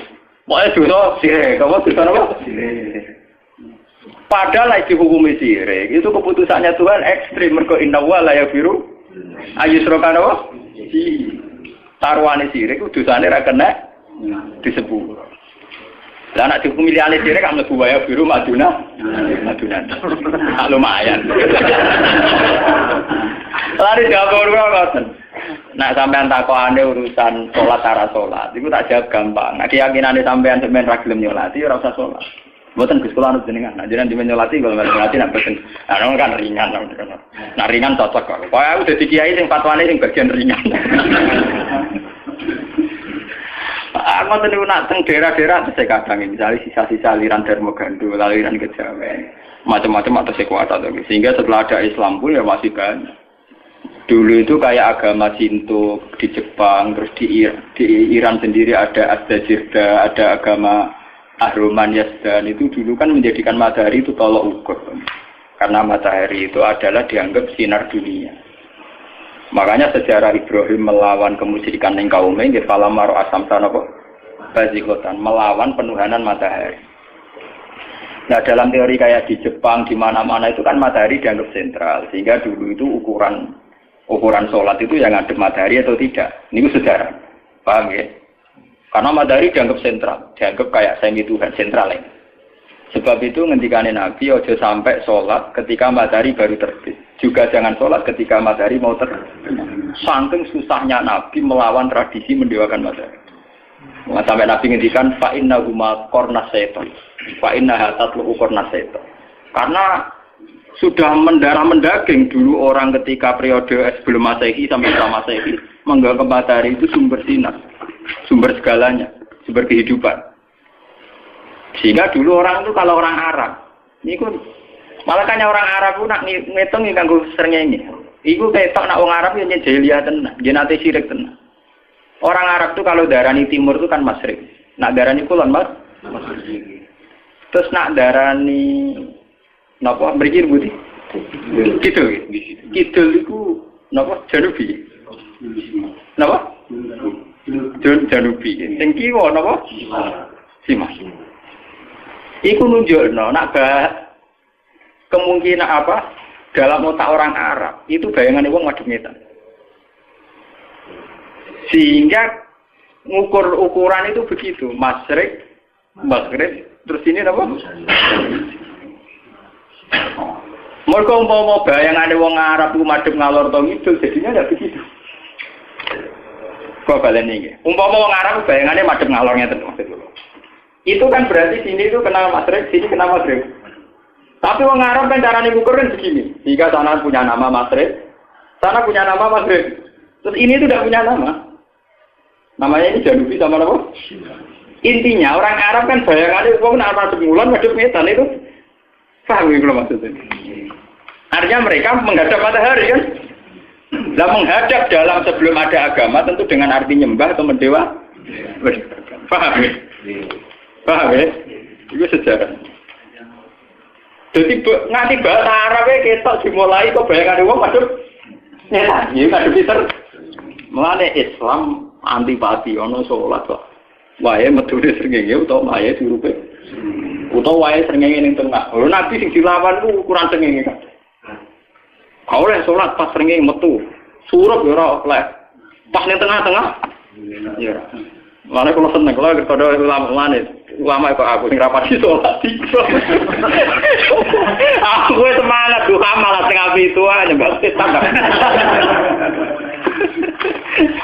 Speaker 1: pokoknya dosa sirik, kamu dosa apa? Sirik. Padahal lagi dihukumi sirik, itu keputusannya Tuhan ekstrim. Mergo inna wa la yaghfiru Ayu srokan apa? Taruhane sirik dosane ra kena disebut. Lah nek dihukumi liyane sirik kan mlebu wae biru maduna. Lumayan. Lari dapur ngoten. Nek sampean takokane urusan salat cara salat, iku tak jawab gampang. Nek keyakinane sampean ra gelem nyolati ora usah salat. Mboten Gus kula anut jenengan. Nek jenengan dimen nyolati kalau nyolati nek boten. Nah, kan ringan. Nah, ringan cocok kok. Kok aku dadi kiai sing fatwane sing bagian ringan. Aku tadi nak teng daerah-daerah saya kadang misalnya sisa-sisa aliran Dharma Gandul, aliran Kejawen, macam-macam atau sekuat atau sehingga setelah ada Islam pun ya masih banyak. Dulu itu kayak agama Shinto di Jepang, terus di Iran sendiri ada Astajirda, ada agama Ahroman Yazdan, itu dulu kan menjadikan matahari itu tolok ukur. Karena matahari itu adalah dianggap sinar dunia. Makanya sejarah Ibrahim melawan kemusyrikan ning kaume nggih falamaro asam sanapa bazikotan melawan penuhanan matahari. Nah, dalam teori kayak di Jepang di mana-mana itu kan matahari dianggap sentral, sehingga dulu itu ukuran sholat itu yang ngadep matahari atau tidak. Ini sejarah. Paham ya? Karena matahari dianggap sentral, dianggap kayak semi Tuhan sentral ya. Sebab itu ngendikane Nabi ojo sampai sholat ketika matahari baru terbit. Juga jangan sholat ketika matahari mau terbit. Saking susahnya Nabi melawan tradisi mendewakan matahari. Sampai Nabi ngendikan fa innahuma qarnas syaitan. Fa innaha tatlu qarnas syaitan. Karena sudah mendarah mendaging dulu orang ketika periode sebelum Masehi sampai setelah Masehi menganggap matahari itu sumber sinar, sumber segalanya, sumber kehidupan. Sehingga dulu orang itu kalau orang Arab, ini pun malah kan orang Arab pun nak ngitung yang ganggu srengenge. Iku ketok nak orang Arab yang jahiliyah tenan, jenate syirik tenan. Orang Arab itu kalau darani timur itu kan masyrik, nak darani kulon mas, terus nak darani napa mriki budi? Kidul. Kidul iku napa janubi? Napa? Janubi. Sing kiwa napa? Simas. Iku nunjukno nak kemungkinan apa dalam otak orang Arab itu bayangan wong madhep ngetan. Sehingga ukuran itu begitu, masyrik, maghrib, terus ini apa? Mergo umpama bayangane wong Arab ku madhep ngalor to ngidul jadinya ndak begitu. Kok baleni iki? Umpama wong Arab bayangane madhep ngalor ngeten maksud kula. Itu kan berarti sini itu kena masyrik, sini kena maghrib. Tapi orang Arab kan caranya ngukur kan begini. Jika sana punya nama masyrik, sana punya nama maghrib. Terus ini tidak punya nama. Namanya ini Janubi sama apa? Intinya orang Arab kan bayangannya uang nak masuk bulan, masuk metan itu. Paham ya kalau maksudnya? Artinya mereka menghadap matahari kan? Lah menghadap dalam sebelum ada agama tentu dengan arti nyembah atau mendewa. Paham ya? Paham ya? Itu sejarah. Jadi nganti bahasa Arabnya ketok dimulai kok bayangan wong masuk nyetan. Ya kadhe pinter. Mulane Islam antipati ana salat kok. Wae medune srengenge utawa wae diurupe. Utawa wae srengenge ning tengah. Lho Nabi sing dilawan ku ukuran srengenge kan. Kau oleh salat pas srengenge metu. Surup ya ora oleh. Pas ning tengah-tengah. Ya. Mana kalau seneng, kalau ada ulama kok aku sing rapati sholat itu. Aku semangat duha malah tengah itu aja nggak setan.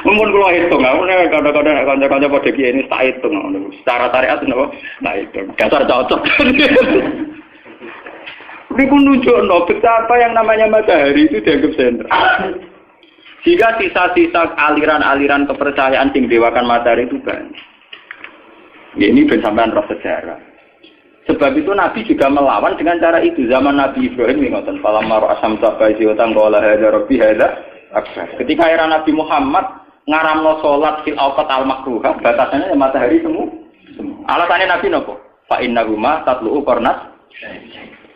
Speaker 1: Mungkin kalau hitung, aku nih kadang-kadang kanca-kanca pada ini tak hitung, secara syariat napa, tak hitung. Dasar cocok. Ini pun nunjuk betapa yang namanya matahari itu dianggap sentral. Jika sisa-sisa aliran-aliran kepercayaan sing dewakan matahari itu banyak. Ya, ini bersamaan roh sejarah. Sebab itu Nabi juga melawan dengan cara itu. Zaman Nabi Ibrahim ngoten, falamma ra'asam tabazi wa tangqala hadza rabbi hadza akbar. Ketika era Nabi Muhammad ngaramno salat fil awqat al makruhah, batasannya matahari semua. Alasannya Nabi napa? Fa innahuma tatlu'u qarnas.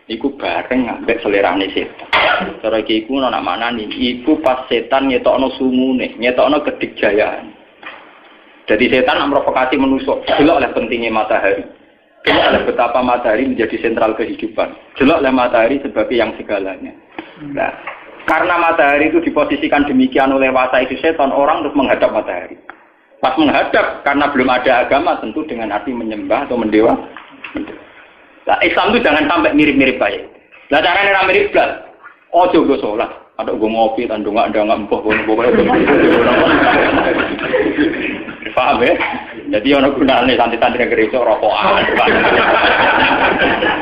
Speaker 1: Iku bareng ambek selerane setan. Cara iki iku ana manane iku pas setan ngetokno sumune, ngetokno kedikjayaan. Jadi setan memprovokasi manusia. Delok oleh pentingnya matahari. Delok oleh betapa matahari menjadi sentral kehidupan. Delok oleh matahari sebagai yang segalanya. Nah, Karena matahari itu diposisikan demikian oleh wasa itu setan, orang terus menghadap matahari. Pas menghadap, karena belum ada agama, tentu dengan arti menyembah atau mendewa. Nah, Islam itu jangan sampai mirip-mirip baik. Nah, caranya mirip belas. Oh, coba sholat. Ada gue ngopi, tandung nggak empuk, paham ya? Jadi orang gunanya santri-santri negeri itu rokokan.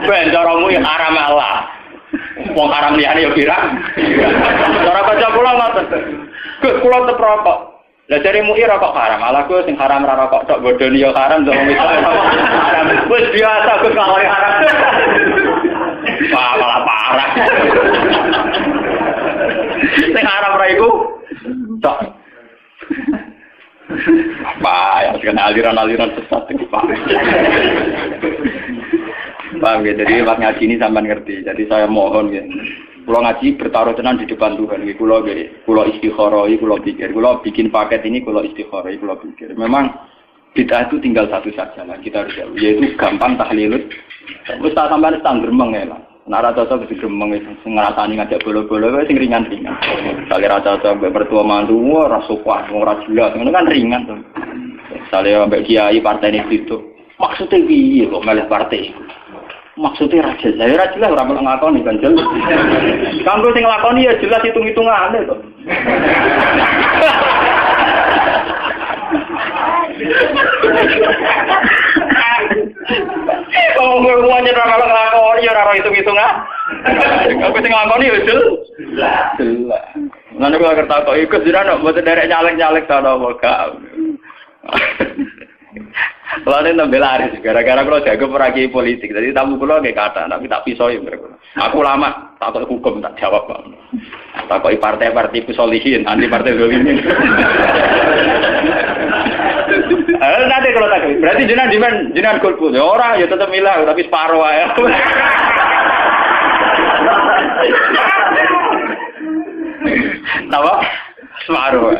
Speaker 1: Benjaramu yang haram Allah. Wong haram liyane yo pirang. Cara baca kula ngoten. Gus kula tep rokok. Lah jare mu'i rokok haram. Malah Gus sing haram ra rokok tok bodoni yo haram to wis haram. Wis biasa Gus kawari haram. Wah, malah parah. Sing haram ra iku tok. Apa ya kena aliran-aliran sesat itu Pak. Paham ya, jadi pas ngaji ini sampean ngerti. Jadi saya mohon ya. Kalau ngaji bertaruh tenan di depan Tuhan. Kalau istikharah, kalau pikir. Kalau bikin paket ini, kalau istikharah, kalau pikir. Memang bid'ah itu tinggal satu saja lah. Kita harus tahu. Yaitu gampang tahlilut. Ustaz sampean stand gremeng ya lah. Nara cocok di gremeng itu. Ngerasani ngajak bola-bola, sing ringan-ringan. Misalnya rasa cocok, mertua mantu, rasa kuat, rasa jelas. Itu kan ringan tuh. Misalnya sampai kiai partai ini itu. Maksudnya piye kok milih partai itu? Maksudnya raja saya jelas ora melok ngakoni kan jelas. Kanggo sing nglakoni ya jelas hitung-hitungane to. Kalau ngomongnya ora melok ngakoni ya ora hitung-hitungan. Kanggo sing nglakoni ya jelas. Jelas. Lan kok kertakok iku jirane mboten derek nyalek-nyalek ta apa gak. Kalau ini tambah laris, gara-gara kalau jago peragi politik, jadi tamu pulau kayak kata, tapi tak pisau ya mereka. Aku lama takut hukum tak jawab, takut partai-partai pusolihin, anti partai dolimin. Nanti kalau tak, berarti jenengan golput, orang ya tetap milah, tapi separuh ya. Tahu? Separuh.